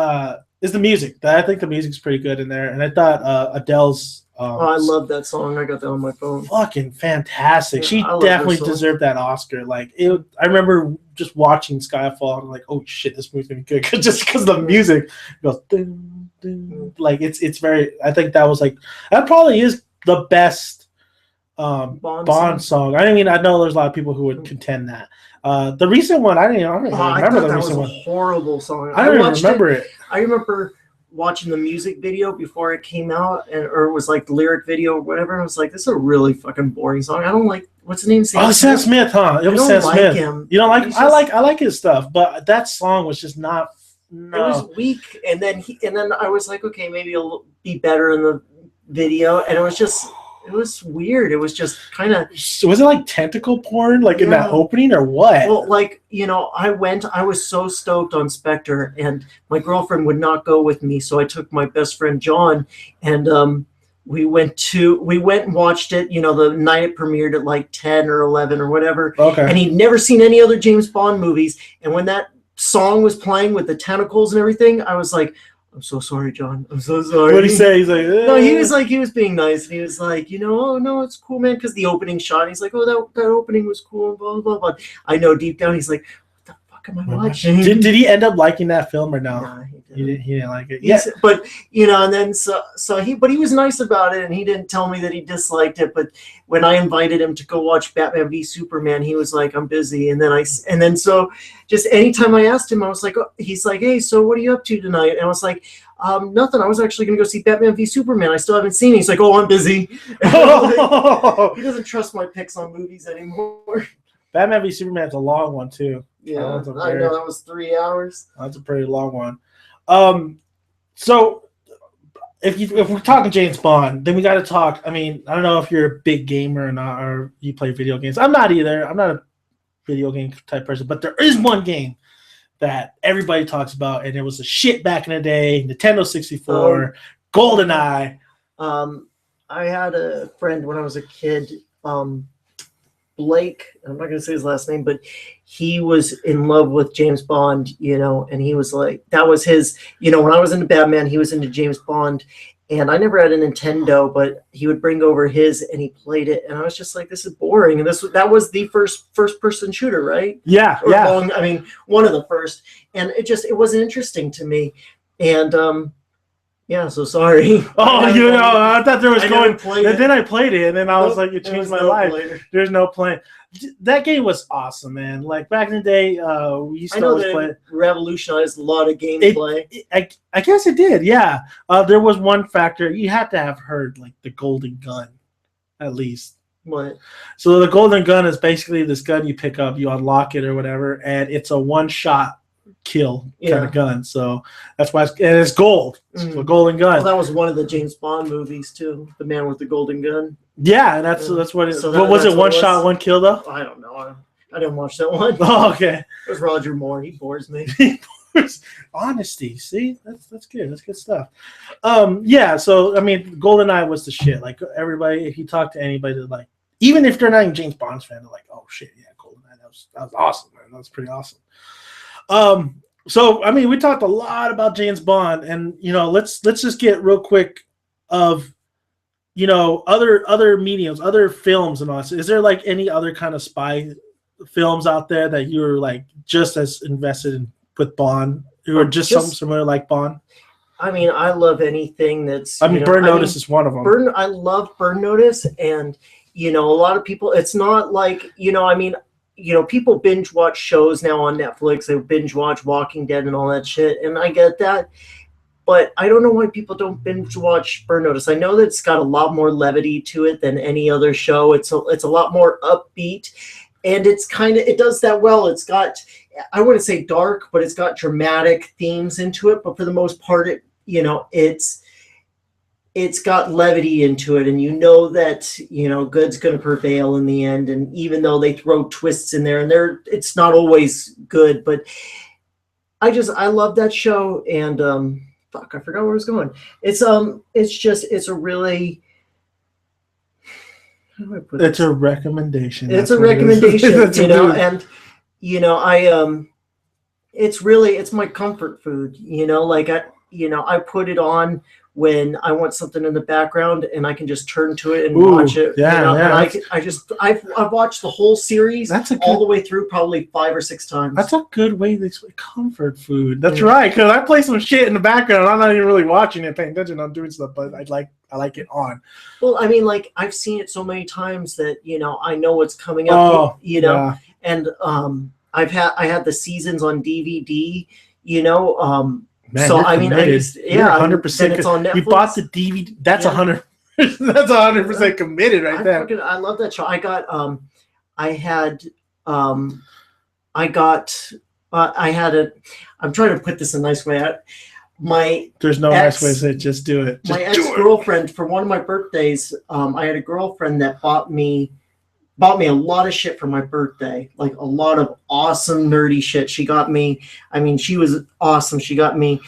Speaker 1: is the music. I think the music's pretty good in there, and I thought Adele's.
Speaker 2: I love that song. I got that on my phone.
Speaker 1: Fucking fantastic.
Speaker 2: Yeah,
Speaker 1: She definitely deserved that Oscar. Like I remember just watching Skyfall and like, oh shit, this movie's gonna be good just because of the music. It goes ding, ding. Like it's very. I think that probably is the best Bond song. I mean, I know there's a lot of people who would contend that. The recent one, I don't even remember the recent one.
Speaker 2: A horrible song.
Speaker 1: I don't even remember it.
Speaker 2: I remember watching the music video before it came out, or it was like the lyric video or whatever. And I was like, this is a really fucking boring song. I don't like, what's his name?
Speaker 1: Sam Smith, huh? It was Sam Smith.
Speaker 2: Him.
Speaker 1: You don't like him? I like his stuff, but that song was just not. No.
Speaker 2: It was weak, and then I was like, okay, maybe it'll be better in the video, and it was weird. It was just kind of.
Speaker 1: Was it like tentacle porn, like in that opening, or what?
Speaker 2: Well, like, I was so stoked on Spectre, and my girlfriend would not go with me, so I took my best friend John, and we went and watched it. The night it premiered at like 10 or 11 or whatever.
Speaker 1: Okay.
Speaker 2: And he'd never seen any other James Bond movies, and when that song was playing with the tentacles and everything, I was like, I'm so sorry, John. I'm so sorry.
Speaker 1: What did he say? He's like,
Speaker 2: no, he was being nice. And he was like, oh, no, it's cool, man. Because the opening shot, he's like, oh, that opening was cool, blah, blah, blah. I know deep down, he's like, what the fuck am I watching?
Speaker 1: Did he end up liking that film or no?
Speaker 2: Nah,
Speaker 1: he didn't like it.
Speaker 2: Yes, but, and then he was nice about it, and he didn't tell me that he disliked it. But when I invited him to go watch Batman v Superman, he was like, I'm busy. And then so just anytime I asked him, I was like, he's like, hey, so what are you up to tonight? And I was like, nothing. I was actually going to go see Batman v Superman. I still haven't seen it. He's like, oh, I'm busy. He doesn't trust my picks on movies anymore.
Speaker 1: Batman v Superman's a long one too.
Speaker 2: Yeah, I know that was 3 hours.
Speaker 1: That's a pretty long one. So if we're talking James Bond, then we got to talk. I mean, I don't know if you're a big gamer or not, or you play video games. I'm not either. I'm not a video game type person, but there is one game that everybody talks about, and it was a shit back in the day. Nintendo 64, GoldenEye.
Speaker 2: I had a friend when I was a kid, Blake. I'm not going to say his last name, but he was in love with James Bond, and he was like, that was his, when I was into Batman, he was into James Bond. And I never had a Nintendo, but he would bring over his, and he played it, and I was just like, "This is boring." And that was the first person shooter, right?
Speaker 1: Yeah,
Speaker 2: I mean, one of the first, and it wasn't interesting to me, and so sorry.
Speaker 1: Oh, I thought there was going, and then I played it, and then I was like, "You changed my life." There's no playing. That game was awesome, man. Like back in the day, we used to always play. It
Speaker 2: revolutionized a lot of gameplay.
Speaker 1: I guess it did, yeah. There was one factor. You had to have heard like the Golden Gun, at least.
Speaker 2: What?
Speaker 1: So the Golden Gun is basically this gun you pick up, you unlock it or whatever, and it's a one-shot kill kind of gun. So that's why it's gold. It's a golden gun.
Speaker 2: Well, that was one of the James Bond movies too. The Man with the Golden Gun.
Speaker 1: Yeah, and that's what it is. So was it one shot, one kill though?
Speaker 2: I don't know. I didn't watch that one.
Speaker 1: Oh, okay.
Speaker 2: It was Roger Moore. He bores me.
Speaker 1: Honesty. See, that's good. That's good stuff. Yeah. So I mean, GoldenEye was the shit. Like everybody, if you talk to anybody, like even if they're not even James Bond's fan, they're like, oh shit, yeah, GoldenEye. That was awesome, man. That was pretty awesome. So I mean, we talked a lot about James Bond, and let's just get real quick of other mediums, other films, and all this. Is there like any other kind of spy films out there that you're like just as invested in with Bond, or just something similar like Bond?
Speaker 2: I mean, I love anything that's.
Speaker 1: I mean, Burn Notice is one of them.
Speaker 2: I love Burn Notice, and a lot of people. It's not like I mean. People binge watch shows now on Netflix. They binge watch Walking Dead and all that shit, and I get that. But I don't know why people don't binge watch Burn Notice. I know that it's got a lot more levity to it than any other show. It's a lot more upbeat, and it does that well. It's got, I wouldn't say dark, but it's got dramatic themes into it. But for the most part, it's it's got levity into it, and you know that good's going to prevail in the end. And even though they throw twists in there, and it's not always good, but I love that show. And fuck, I forgot where I was going. It's a really, how do I put
Speaker 1: it's a recommendation.
Speaker 2: It's a recommendation, and it's my comfort food. I put it on when I want something in the background, and I can just turn to it and watch it. I've watched the whole series all the way through probably 5 or 6 times.
Speaker 1: That's a good way to explain comfort food. That's right, because I play some shit in the background. I'm not even really watching it, paying attention. I'm doing stuff, but I like it on.
Speaker 2: Well, I mean, like, I've seen it so many times that I know what's coming up. And I had the seasons on DVD.
Speaker 1: Man,
Speaker 2: so I mean,
Speaker 1: 100%.
Speaker 2: It's on Netflix.
Speaker 1: You bought the DVD. That's 100. That's 100% committed right there.
Speaker 2: I love that show. I'm trying to put this in a nice way.
Speaker 1: There's no nice way to say it. Just do it.
Speaker 2: My ex-girlfriend, for one of my birthdays, I had a girlfriend that bought me a lot of shit for my birthday, like a lot of awesome nerdy shit. She got me, she was awesome. She got me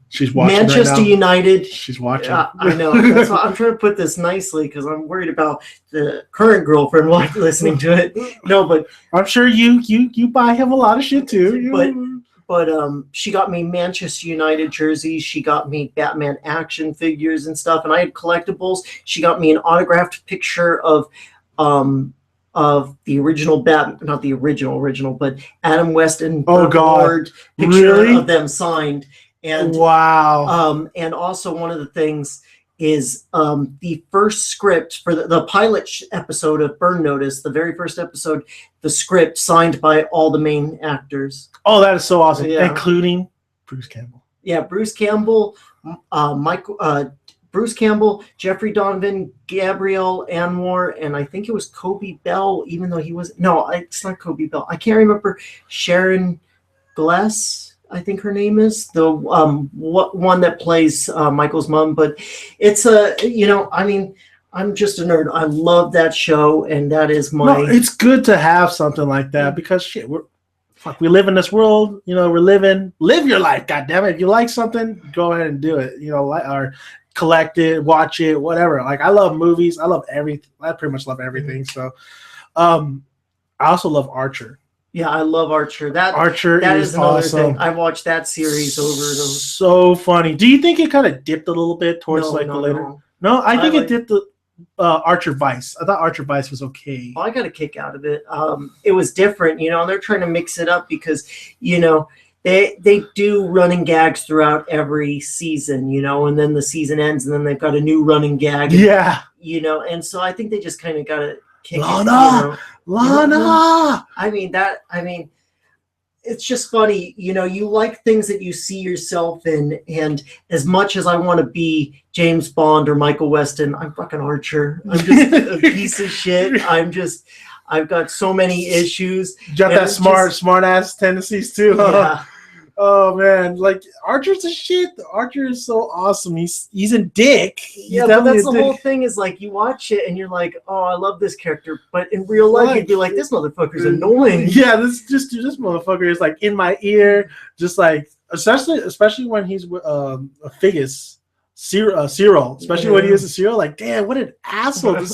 Speaker 1: she's watching
Speaker 2: Manchester
Speaker 1: right now.
Speaker 2: United.
Speaker 1: She's watching.
Speaker 2: I know. That's why I'm trying to put this nicely, because I'm worried about the current girlfriend listening to it. No, but
Speaker 1: I'm sure you buy him a lot of shit too.
Speaker 2: But she got me Manchester United jerseys. She got me Batman action figures and stuff, and I had collectibles. She got me an autographed picture of the original not the original, but Adam West and Ward picture of them signed. And
Speaker 1: wow.
Speaker 2: And also one of the things is the first script for the pilot episode of Burn Notice, the very first episode, the script signed by all the main actors.
Speaker 1: Oh, that is so awesome, including Bruce Campbell.
Speaker 2: Yeah, Bruce Campbell, Bruce Campbell, Jeffrey Donovan, Gabrielle Anwar, and I think it was Kobe Bell, even though he was... No, it's not Kobe Bell. I can't remember. Sharon Gless, I think her name is. The one that plays Michael's mom. But it's I'm just a nerd. I love that show, and that is my... No,
Speaker 1: it's good to have something like that, because shit, we live in this world, live your life, goddammit. If you like something, go ahead and do it, or collect it, watch it, whatever. Like, I love movies. I love everything. I pretty much love everything. So, I also love Archer.
Speaker 2: Yeah, I love Archer. That is another
Speaker 1: awesome.
Speaker 2: thing. I watched that series over and over.
Speaker 1: So funny. Do you think it kind of dipped a little bit towards the later? No, I think it dipped the Archer Vice. I thought Archer Vice was okay.
Speaker 2: I got a kick out of it. It was different, and they're trying to mix it up because, they do running gags throughout every season, and then the season ends and then they've got a new running gag. And so I think they just kind of got to kick
Speaker 1: Lana!
Speaker 2: It's just funny, you like things that you see yourself in, and as much as I want to be James Bond or Michael Weston, I'm fucking Archer. I'm just a piece of shit. I've got so many issues.
Speaker 1: You got that smart ass tendencies too, huh? Yeah. Oh man, like Archer's a shit. Archer is so awesome. He's a dick.
Speaker 2: But that's the whole thing, is like you watch it and you're like, oh, I love this character, but in real life you'd be like, this motherfucker's annoying.
Speaker 1: Yeah, this motherfucker is like in my ear, just like especially when he's with a Figgis. Cyril, especially when he is a Cyril, like, damn, what an asshole to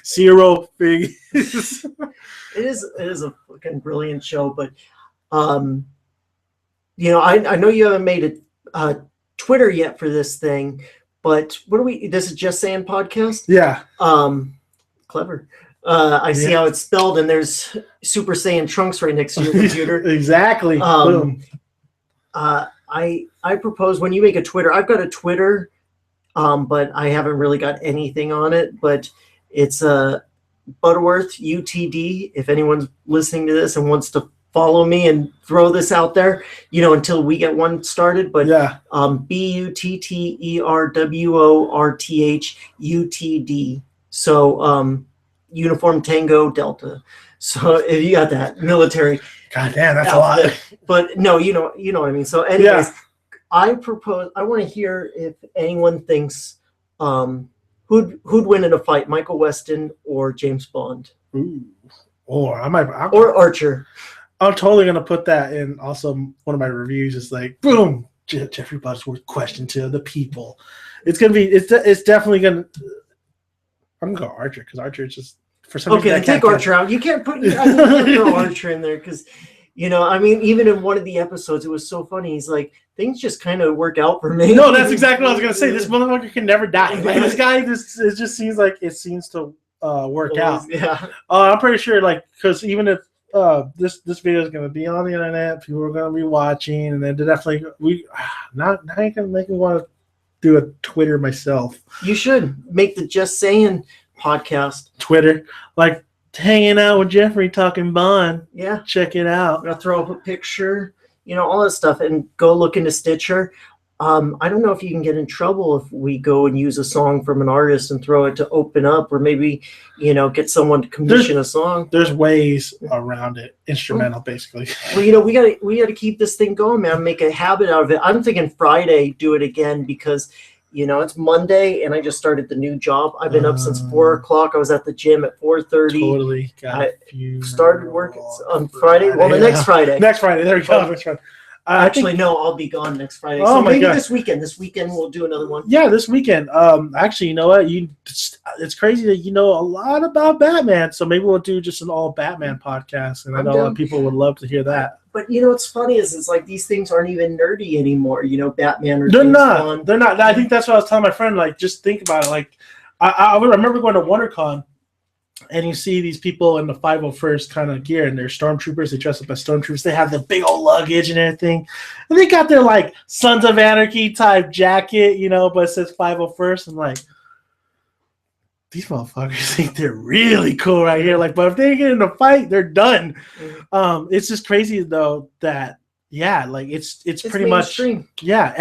Speaker 1: Cyril Figgis.
Speaker 2: It is a fucking brilliant show, but I know you haven't made a Twitter yet for this thing, but this is Just Saying podcast?
Speaker 1: Yeah.
Speaker 2: Clever. I see how it's spelled, and there's Super Saiyan Trunks right next to your computer.
Speaker 1: Exactly. Boom.
Speaker 2: I propose, when you make a Twitter, I've got a Twitter, but I haven't really got anything on it, but it's Butterworth UTD. If anyone's listening to this and wants to follow me and throw this out there, until we get one started, but BUTTERWORTH UTD. Uniform Tango Delta. So if you got that military.
Speaker 1: God damn, that's a lot.
Speaker 2: But no, you know what I mean. So anyways, I want to hear if anyone thinks who'd win in a fight, Michael Weston or James Bond.
Speaker 1: Ooh. Or
Speaker 2: or Archer.
Speaker 1: I'm totally gonna put that in. Also, one of my reviews is like, boom, Jeffrey Butterworth question to the people. It's gonna be. It's definitely gonna. I'm gonna go Archer because Archer is just for some reason.
Speaker 2: Okay, take Archer out. You can't put. You can't throw Archer in there because, I mean, even in one of the episodes, it was so funny. He's like, things just kind of work out for me.
Speaker 1: No, that's exactly what I was gonna say. This motherfucker can never die. Like, this guy, it just seems like it seems to work out.
Speaker 2: Yeah.
Speaker 1: I'm pretty sure, like, because even if this video is going to be on the internet, people are going to be watching, and then definitely now you're going to make me want to do a Twitter myself.
Speaker 2: You should make the Just Saying podcast.
Speaker 1: Twitter, like hanging out with Jeffrey talking Bond.
Speaker 2: Yeah,
Speaker 1: check it out.
Speaker 2: I'm gonna throw up a picture, all that stuff, and go look into Stitcher. I don't know if you can get in trouble if we go and use a song from an artist and throw it to open up, or maybe, get someone to commission a song.
Speaker 1: There's ways around it, instrumental, basically.
Speaker 2: Well, we gotta keep this thing going, man. Make a habit out of it. I'm thinking Friday, do it again because, it's Monday and I just started the new job. I've been up since 4:00. I was at the gym at 4:30.
Speaker 1: Totally.
Speaker 2: I started working on Friday. Well, the next Friday.
Speaker 1: Next Friday. There we go. Next Friday.
Speaker 2: Actually, no, I'll be gone next Friday.
Speaker 1: Oh,
Speaker 2: so maybe
Speaker 1: God.
Speaker 2: this weekend. This weekend we'll do another one.
Speaker 1: Yeah, this weekend. Actually, you know what? It's crazy that you know a lot about Batman. So maybe we'll do just an all Batman podcast, and I know a lot of people would love to hear that.
Speaker 2: But what's funny is it's like these things aren't even nerdy anymore. Batman or
Speaker 1: they're
Speaker 2: James
Speaker 1: not.
Speaker 2: Bond.
Speaker 1: They're not. I think that's what I was telling my friend. Like, just think about it. Like, I remember going to WonderCon. And you see these people in the 501st kind of gear, and they're stormtroopers. They dress up as stormtroopers. They have the big old luggage and everything. And they got their, like, Sons of Anarchy type jacket, but it says 501st. I'm like, these motherfuckers think they're really cool right here. Like, but if they get in a fight, they're done. It's just crazy, though, that, yeah, like, it's pretty
Speaker 2: mainstream.
Speaker 1: Much, yeah,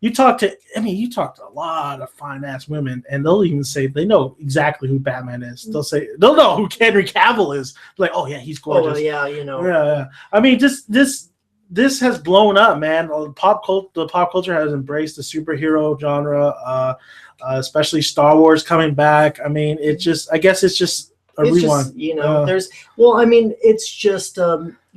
Speaker 1: you talk to a lot of fine-ass women, and they'll even say they know exactly who Batman is. They'll know who Henry Cavill is. Like, oh, yeah, he's gorgeous.
Speaker 2: Oh, yeah,
Speaker 1: Yeah. I mean, just this has blown up, man. The pop culture has embraced the superhero genre, especially Star Wars coming back. I mean, I guess it's just a rewind.
Speaker 2: It's just,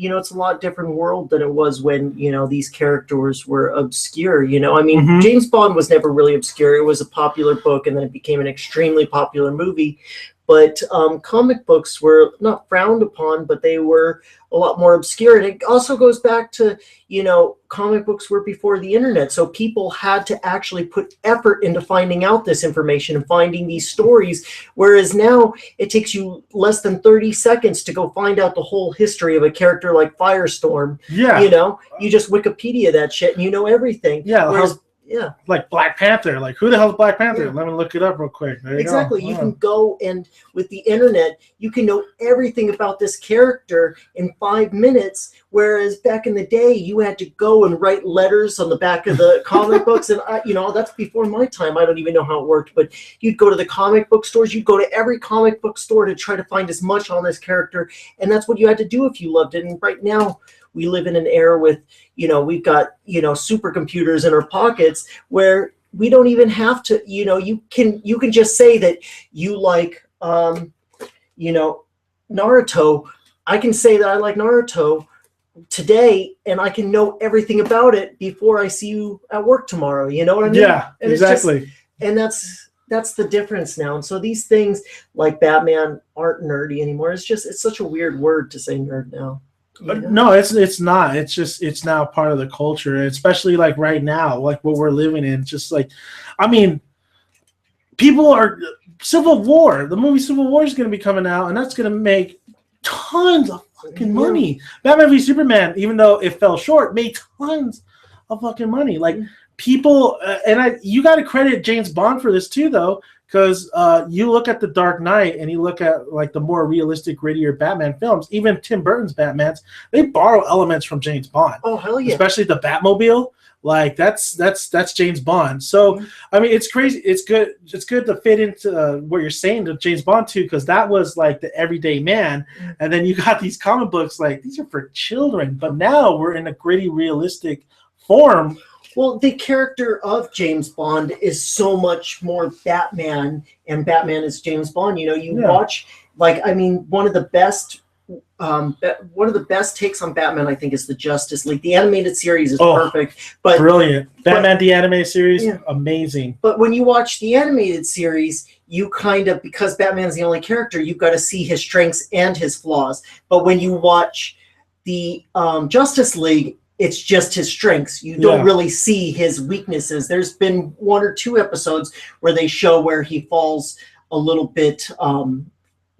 Speaker 2: it's a lot different world than it was when, these characters were obscure, James Bond was never really obscure. It was a popular book, and then it became an extremely popular movie. But comic books were not frowned upon, but they were a lot more obscure. And it also goes back to, comic books were before the internet. So people had to actually put effort into finding out this information and finding these stories. Whereas now it takes you less than 30 seconds to go find out the whole history of a character like Firestorm.
Speaker 1: Yeah.
Speaker 2: You just Wikipedia that shit and you know everything.
Speaker 1: Yeah.
Speaker 2: Whereas,
Speaker 1: like Black Panther. Like, who the hell is Black Panther? Yeah. Let me look it up real quick. There you
Speaker 2: exactly.
Speaker 1: go.
Speaker 2: You can go, and with the internet, you can know everything about this character in 5 minutes. Whereas back in the day, you had to go and write letters on the back of the comic books. And, that's before my time. I don't even know how it worked. But you'd go to the comic book stores. You'd go to every comic book store to try to find as much on this character. And that's what you had to do if you loved it. And right now, we live in an era with, we've got, supercomputers in our pockets where we don't even have to, you can just say that you like, Naruto. I can say that I like Naruto today, and I can know everything about it before I see you at work tomorrow. You know what I mean?
Speaker 1: Yeah, and exactly.
Speaker 2: That's the difference now. And so these things like Batman aren't nerdy anymore. It's such a weird word to say nerd now.
Speaker 1: No, it's not. It's now part of the culture, especially like right now, like what we're living in. Just like, I mean, people are Civil War. The movie Civil War is going to be coming out, and that's going to make tons of fucking money. Batman v Superman, even though it fell short, made tons of fucking money. Like people, you got to credit James Bond for this too, though. Because you look at The Dark Knight and you look at like the more realistic, grittier Batman films, even Tim Burton's Batmans, they borrow elements from James Bond.
Speaker 2: Oh hell yeah!
Speaker 1: Especially the Batmobile, like that's James Bond. So I mean, it's crazy. It's good. It's good to fit into what you're saying to James Bond too, because that was like the everyday man, and then you got these comic books like these are for children, but now we're in a gritty, realistic form.
Speaker 2: Well, the character of James Bond is so much more Batman, and Batman is James Bond. You know, you watch, like, I mean, one of the best takes on Batman, I think, is the Justice League. The animated series is perfect, but
Speaker 1: brilliant. Batman the animated series, amazing.
Speaker 2: But when you watch the animated series, you kind of, because Batman's the only character, you've got to see his strengths and his flaws. But when you watch the Justice League, it's just his strengths. You don't really see his weaknesses. There's been 1 or 2 episodes where they show where he falls a little bit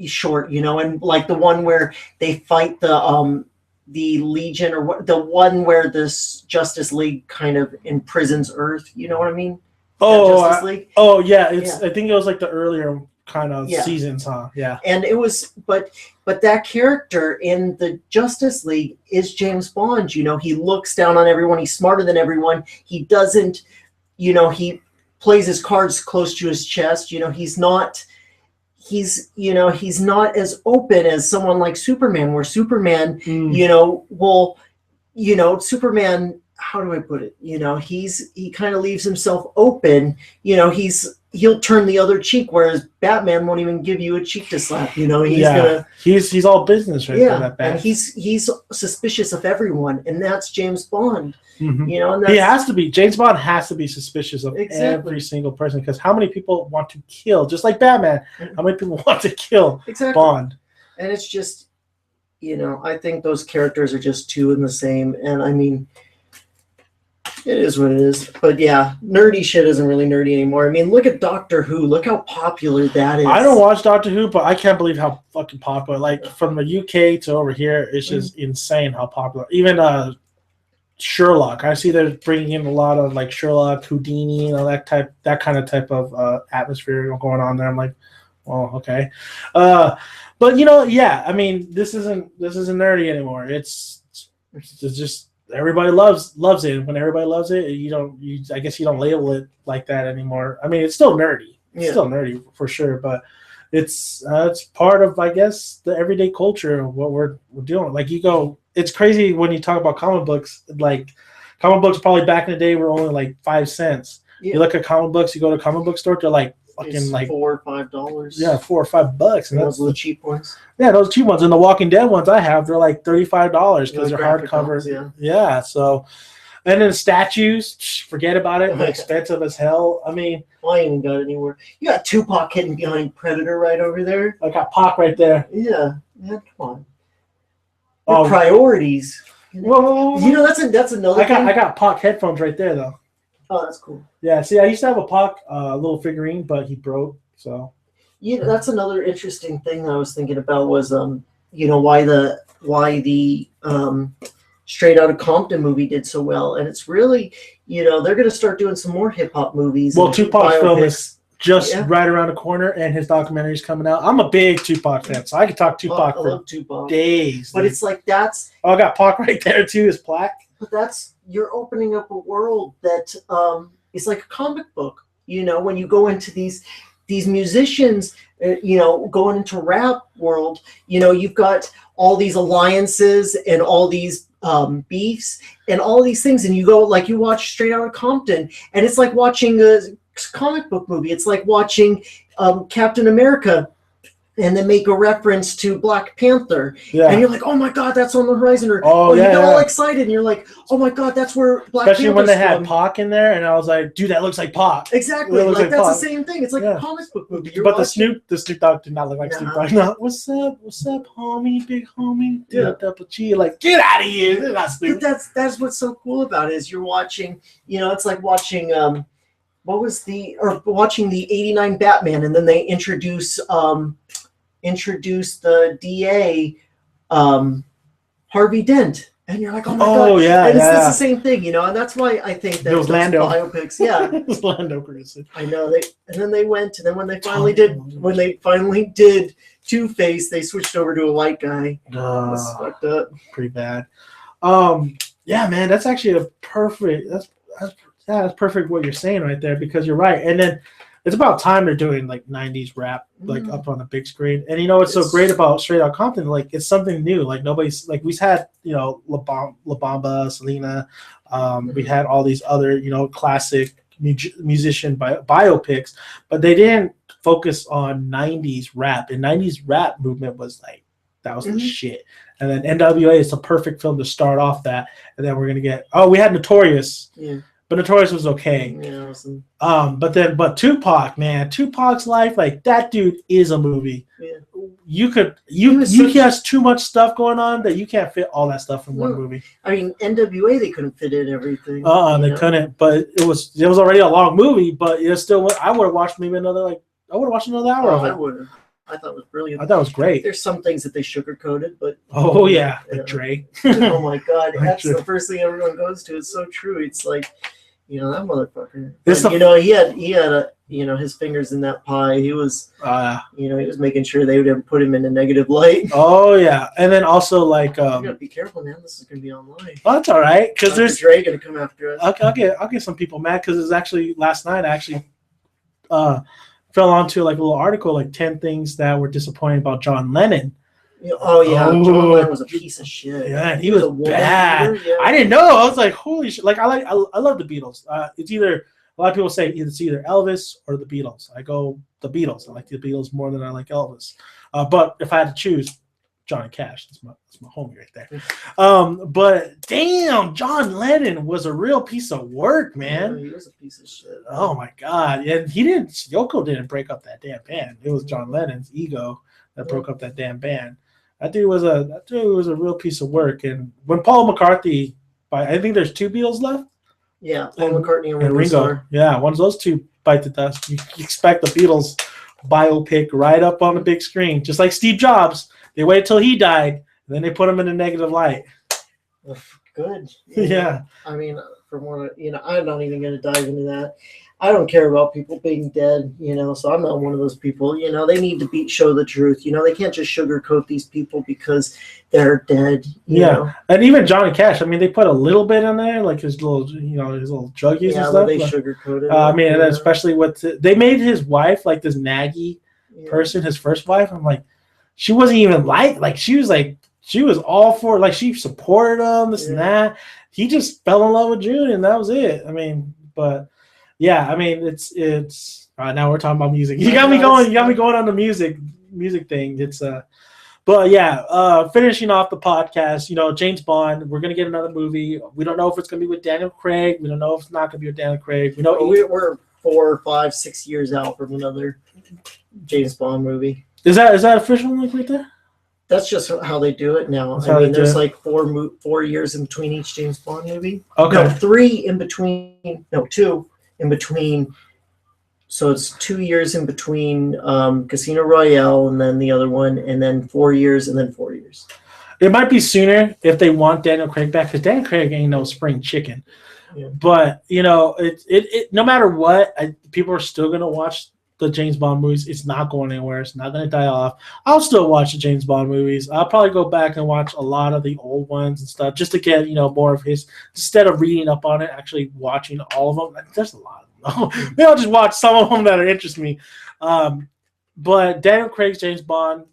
Speaker 2: short, you know, and like the one where they fight the Legion, or the one where this Justice League kind of imprisons Earth. You know what I mean?
Speaker 1: Justice League. I think it was like the earlier kind of seasons, huh? Yeah.
Speaker 2: And it was, but that character in the Justice League is James Bond. You know, he looks down on everyone. He's smarter than everyone. He doesn't, you know, he plays his cards close to his chest. You know, he's not as open as someone like Superman, where Superman, you know, Superman, how do I put it? You know, he kind of leaves himself open. You know, he'll turn the other cheek, whereas Batman won't even give you a cheek to slap. You know,
Speaker 1: he's all business right there. That
Speaker 2: and he's suspicious of everyone, and that's James Bond.
Speaker 1: Mm-hmm.
Speaker 2: You know, and
Speaker 1: he has to be. James Bond has to be suspicious of every single person, because how many people want to kill, just like Batman? How many people want to kill Bond?
Speaker 2: And it's just, you know, I think those characters are just two in the same. And I mean, it is what it is. But yeah, nerdy shit isn't really nerdy anymore. I mean, look at Doctor Who. Look how popular that is.
Speaker 1: I don't watch Doctor Who, but I can't believe how fucking popular. Like, from the UK to over here, it's just insane how popular. Even Sherlock. I see they're bringing in a lot of like Sherlock, Houdini, you know, that kind of type of atmosphere going on there. I'm like, well, okay. But you know, yeah, I mean, this isn't nerdy anymore. It's just everybody loves it. When everybody loves it, I guess you don't label it like that anymore. I mean, it's still nerdy. It's still nerdy for sure, but it's part of, I guess, the everyday culture of what we're doing. Like, it's crazy when you talk about comic books. Like, comic books probably back in the day were only like 5 cents. You look at comic books, you go to a comic book store, they're like fucking like
Speaker 2: $4 or $5.
Speaker 1: Yeah, $4 or $5.
Speaker 2: And those are the cheap ones.
Speaker 1: Yeah, those cheap ones. And the Walking Dead ones I have, they're like $35 because they're hardcover. Yeah. So, and then statues, forget about it. They're expensive as hell. I mean,
Speaker 2: I ain't even got anywhere. You got Tupac hidden behind Predator right over there.
Speaker 1: I got Pac right there.
Speaker 2: Yeah, come on. Priorities.
Speaker 1: Well,
Speaker 2: you know, that's another.
Speaker 1: I got Pac headphones right there though.
Speaker 2: Oh, that's cool.
Speaker 1: Yeah, see, I used to have a Pac little figurine, but he broke. So.
Speaker 2: Yeah, that's another interesting thing that I was thinking about was you know, why the Straight Outta Compton movie did so well, and it's really, you know, they're going to start doing some more hip hop movies.
Speaker 1: Well, Tupac's film is just right around the corner, and his documentary's coming out. I'm a big Tupac fan, so I could talk Tupac for days.
Speaker 2: But it's like that's.
Speaker 1: Oh, I got Pac right there too. His plaque.
Speaker 2: But you're opening up a world that is like a comic book. You know, when you go into these musicians, you know, going into rap world, you know, you've got all these alliances and all these beefs and all these things, and you watch Straight Outta Compton, and it's like watching a comic book movie. It's like watching Captain America, and then make a reference to Black Panther, and you're like, oh my god, that's on the horizon, or you get all excited, and you're like, oh my god, that's where Black Panther.
Speaker 1: Especially when they had Pac in there, and I was like, dude, that looks like Pac.
Speaker 2: Exactly, like that's Pac. The same thing. It's like a comic book movie.
Speaker 1: But the Snoop Dogg did not look like Snoop Dogg. No, what's up, homie, big homie? Double G, like, get out of here. They're not Snoop.
Speaker 2: But that's what's so cool about it, is you're watching. You know, it's like watching. Watching the '89 Batman, and then they introduce the DA, Harvey Dent, and you're like, oh my god, and it's the same thing, you know, and that's why I think that those biopics,
Speaker 1: it was Lando Calrissian.
Speaker 2: I know and then when they finally did Two-Face, they switched over to a white guy. That's fucked up.
Speaker 1: Pretty bad. Yeah, man, that's actually that's perfect what you're saying right there, because you're right. And then it's about time they're doing like 90s rap like up on the big screen. And you know what's so great about Straight Outta Compton? Like it's something new. Like nobody's like we've had, you know, La Bamba, Selena, we had all these other, you know, classic musician biopics, but they didn't focus on 90s rap. And 90s rap movement was like that was the shit. And then NWA is the perfect film to start off that. And then we're gonna get we had Notorious. Yeah. But Notorious was okay. Yeah, awesome. But Tupac, man, Tupac's life, like that dude is a movie. Yeah. You has too much stuff going on that you can't fit all that stuff in one movie.
Speaker 2: I mean, NWA they couldn't fit in everything.
Speaker 1: They couldn't. But it was already a long movie. But it still, I would have watched maybe another hour.
Speaker 2: I would have. I thought it was brilliant.
Speaker 1: I thought it was great.
Speaker 2: There's some things that they sugar-coated, but
Speaker 1: like Dre.
Speaker 2: Oh my God, that's the first thing everyone goes to. It's so true. It's like, you know, that motherfucker. You know, he had his fingers in that pie. He was, he was making sure they didn't put him in a negative light.
Speaker 1: Oh yeah, and then also like, you
Speaker 2: gotta be careful, man. This is gonna be online.
Speaker 1: Oh, that's all right, because there's
Speaker 2: Dre gonna come after us.
Speaker 1: I'll get some people mad because it's actually last night. I actually fell onto like a little article, like 10 things that were disappointing about John Lennon.
Speaker 2: Oh yeah, John Lennon was a piece of shit.
Speaker 1: Yeah, he was bad. Yeah. I didn't know. I was like, holy shit! Like I love the Beatles. It's either a lot of people say it's either Elvis or the Beatles. I go the Beatles. I like the Beatles more than I like Elvis. But if I had to choose, Johnny Cash. That's my homie right there. But damn, John Lennon was a real piece of work, man.
Speaker 2: Yeah, he was a piece of shit.
Speaker 1: Oh my God. And Yoko didn't break up that damn band. It was John Lennon's ego that broke up that damn band. That dude was a real piece of work. And when Paul McCartney, I think there's 2 Beatles left.
Speaker 2: Yeah, Paul McCartney and Ringo Starr.
Speaker 1: Yeah, once those 2 bite the dust, you expect the Beatles biopic right up on the big screen, just like Steve Jobs. They waited till he died, and then they put him in a negative light.
Speaker 2: Good.
Speaker 1: Yeah.
Speaker 2: I mean, for more, I'm not even going to dive into that. I don't care about people being dead, so I'm not one of those people. They need to show the truth. They can't just sugarcoat these people because they're dead. You know?
Speaker 1: And even Johnny Cash, I mean, they put a little bit in there, like his little, his little drug use and stuff.
Speaker 2: They sugarcoated.
Speaker 1: I mean, and especially they made his wife like this naggy person, his first wife. I'm like, she wasn't even she was all for, like, she supported him, this and that. He just fell in love with June, and that was it. I mean, but. Yeah, I mean it's now we're talking about music. You got me going on the music thing. It's but yeah, finishing off the podcast, James Bond, we're gonna get another movie. We don't know if it's gonna be with Daniel Craig. We don't know if it's not gonna be with Daniel Craig. We know
Speaker 2: we're 4, 5, 6 years out from another James Bond movie.
Speaker 1: Is that official like right there?
Speaker 2: That's just how they do it now. I mean, there's like 4 years in between each James Bond movie.
Speaker 1: Okay.
Speaker 2: No, 3 in between. No, 2 in between. So it's 2 years in between Casino Royale and then the other one, and then 4 years and then 4 years.
Speaker 1: It might be sooner if they want Daniel Craig back, because Daniel Craig ain't no spring chicken. Yeah. But it no matter what, people are still gonna watch the James Bond movies. It's not going anywhere. It's not gonna die off. I'll still watch the James Bond movies. I'll probably go back and watch a lot of the old ones and stuff just to get more of his, instead of reading up on it, actually watching all of them. There's a lot of them. Maybe I'll just watch some of them that interest me. But Daniel Craig's James Bond,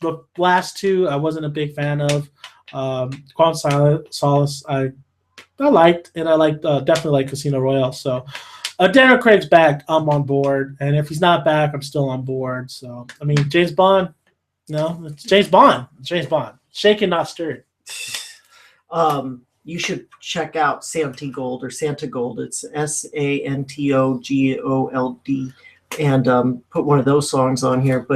Speaker 1: the last 2 I wasn't a big fan of. Quantum Solace I liked, and I liked definitely like Casino Royale. So Daniel Craig's back, I'm on board, and if he's not back, I'm still on board. So I mean, James Bond, it's James Bond. It's James Bond, shaken not stirred.
Speaker 2: You should check out Santigold or Santa Gold. It's SANTOGOLD, and put one of those songs on here.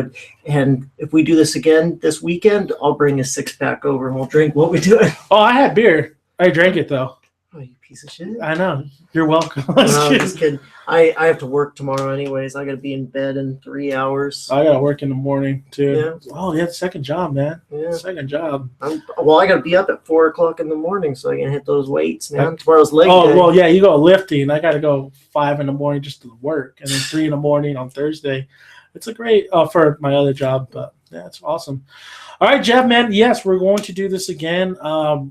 Speaker 2: And if we do this again this weekend, I'll bring a 6-pack over and we'll drink what we do.
Speaker 1: Oh, I had beer. I drank it though.
Speaker 2: Oh, you piece of shit.
Speaker 1: I know. You're welcome.
Speaker 2: No, I'm just kidding. I have to work tomorrow anyways. I got to be in bed in 3 hours.
Speaker 1: I got to work in the morning too.
Speaker 2: Yeah.
Speaker 1: Oh, yeah, second job, man.
Speaker 2: Yeah.
Speaker 1: Second job.
Speaker 2: I got to be up at 4 o'clock in the morning so I can hit those weights, man. Tomorrow's leg day.
Speaker 1: Oh, well, yeah, you go lifting. I got to go 5 in the morning just to work, and then 3 in the morning on Thursday. It's a great for my other job, but yeah, it's awesome. All right, Jeff, man. Yes, we're going to do this again.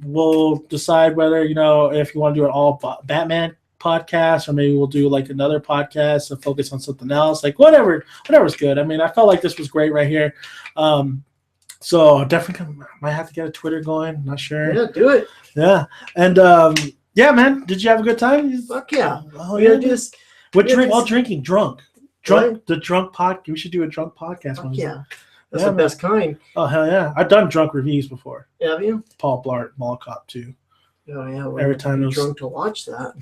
Speaker 1: We'll decide whether if you want to do it all Batman podcast, or maybe we'll do like another podcast and focus on something else. Like whatever's good. I mean, I felt like this was great right here. So definitely might have to get a Twitter going. Not sure.
Speaker 2: Yeah, do it.
Speaker 1: Yeah, and yeah, man. Did you have a good time?
Speaker 2: Fuck yeah.
Speaker 1: Oh,
Speaker 2: We gotta do this.
Speaker 1: What drink? While drinking, drunk.
Speaker 2: What?
Speaker 1: The drunk podcast. We should do a drunk podcast.
Speaker 2: Fuck
Speaker 1: one.
Speaker 2: yeah. That's the best kind.
Speaker 1: Oh hell yeah! I've done drunk reviews before.
Speaker 2: Have you?
Speaker 1: Paul Blart, Mall Cop too.
Speaker 2: Oh yeah. Well,
Speaker 1: Every time
Speaker 2: I'm drunk to watch that.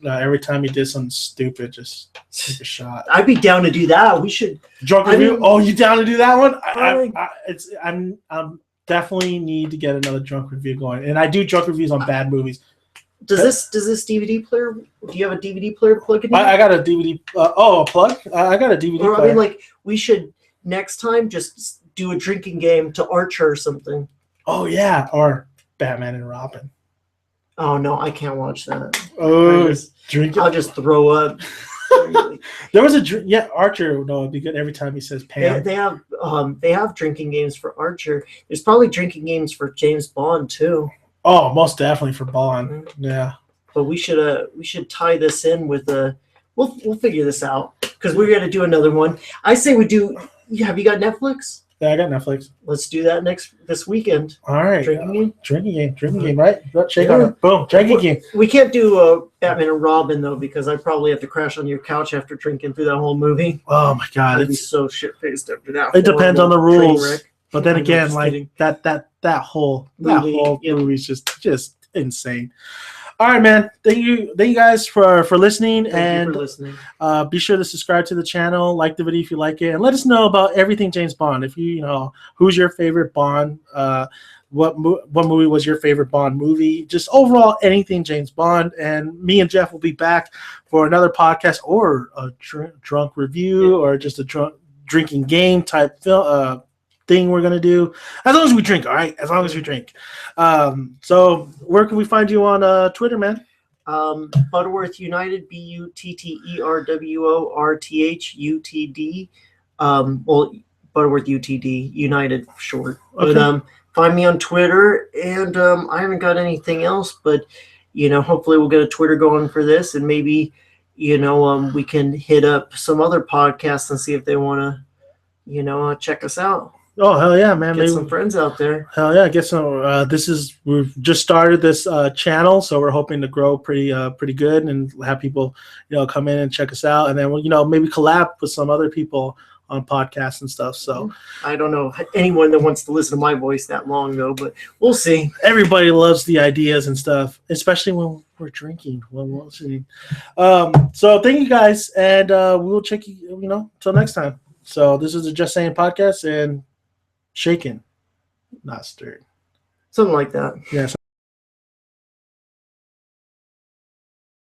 Speaker 1: Every time he did something stupid, just take a shot.
Speaker 2: I'd be down to do that. We should
Speaker 1: Drunk review. Oh, you down to do that one? I'm definitely need to get another drunk review going, and I do drunk reviews on bad movies.
Speaker 2: Does this DVD player? Do you have a DVD player to plug in?
Speaker 1: I got a DVD. A plug? I got a DVD
Speaker 2: player.
Speaker 1: I
Speaker 2: mean, like we should next time just do a drinking game to Archer or something.
Speaker 1: Oh yeah, or Batman and Robin.
Speaker 2: Oh no, I can't watch that.
Speaker 1: Oh, drinking.
Speaker 2: I'll just throw up.
Speaker 1: There was Archer. No, it'd be good every time he says Pam.
Speaker 2: They have drinking games for Archer. There's probably drinking games for James Bond too.
Speaker 1: Oh, most definitely for Bond. Mm-hmm. Yeah.
Speaker 2: But we should tie this in with we'll figure this out because we're gonna do another one. I say we do. Have you got Netflix?
Speaker 1: Yeah, I got Netflix.
Speaker 2: Let's do that this weekend.
Speaker 1: All right.
Speaker 2: Drinking game,
Speaker 1: right? Shake on it. Boom. Drinking game.
Speaker 2: We can't do Batman and Robin though because I probably have to crash on your couch after drinking through that whole movie.
Speaker 1: Oh my god,
Speaker 2: I'd be so shit faced after that.
Speaker 1: It depends on the rules. But then again, like kidding. that whole movie is just insane. All right, man. Thank you guys for listening. Thank you for listening. Be sure to subscribe to the channel, like the video if you like it, and let us know about everything James Bond. If you know who's your favorite Bond, what movie was your favorite Bond movie? Just overall anything James Bond. And me and Jeff will be back for another podcast or a drunk review or just a drinking game type thing we're gonna do, as long as we drink. All right, as long as we drink. So where can we find you on Twitter, man?
Speaker 2: Butterworth United, BUTTERWORTHUTD. Well, Butterworth UTD United for short. Okay. But find me on Twitter, and I haven't got anything else. But hopefully we'll get a Twitter going for this, and maybe we can hit up some other podcasts and see if they want to check us out.
Speaker 1: Oh hell yeah, man!
Speaker 2: Get some friends out there.
Speaker 1: Hell yeah, get some. We've just started this channel, so we're hoping to grow pretty good and have people come in and check us out, and then maybe collab with some other people on podcasts and stuff. So
Speaker 2: I don't know anyone that wants to listen to my voice that long though, but we'll see.
Speaker 1: Everybody loves the ideas and stuff, especially when we're drinking. We'll see. So thank you guys, and we'll check you. Till next time. So this is the Just Saying podcast and. Shaken, not stirred.
Speaker 2: Something like that.
Speaker 1: Yeah.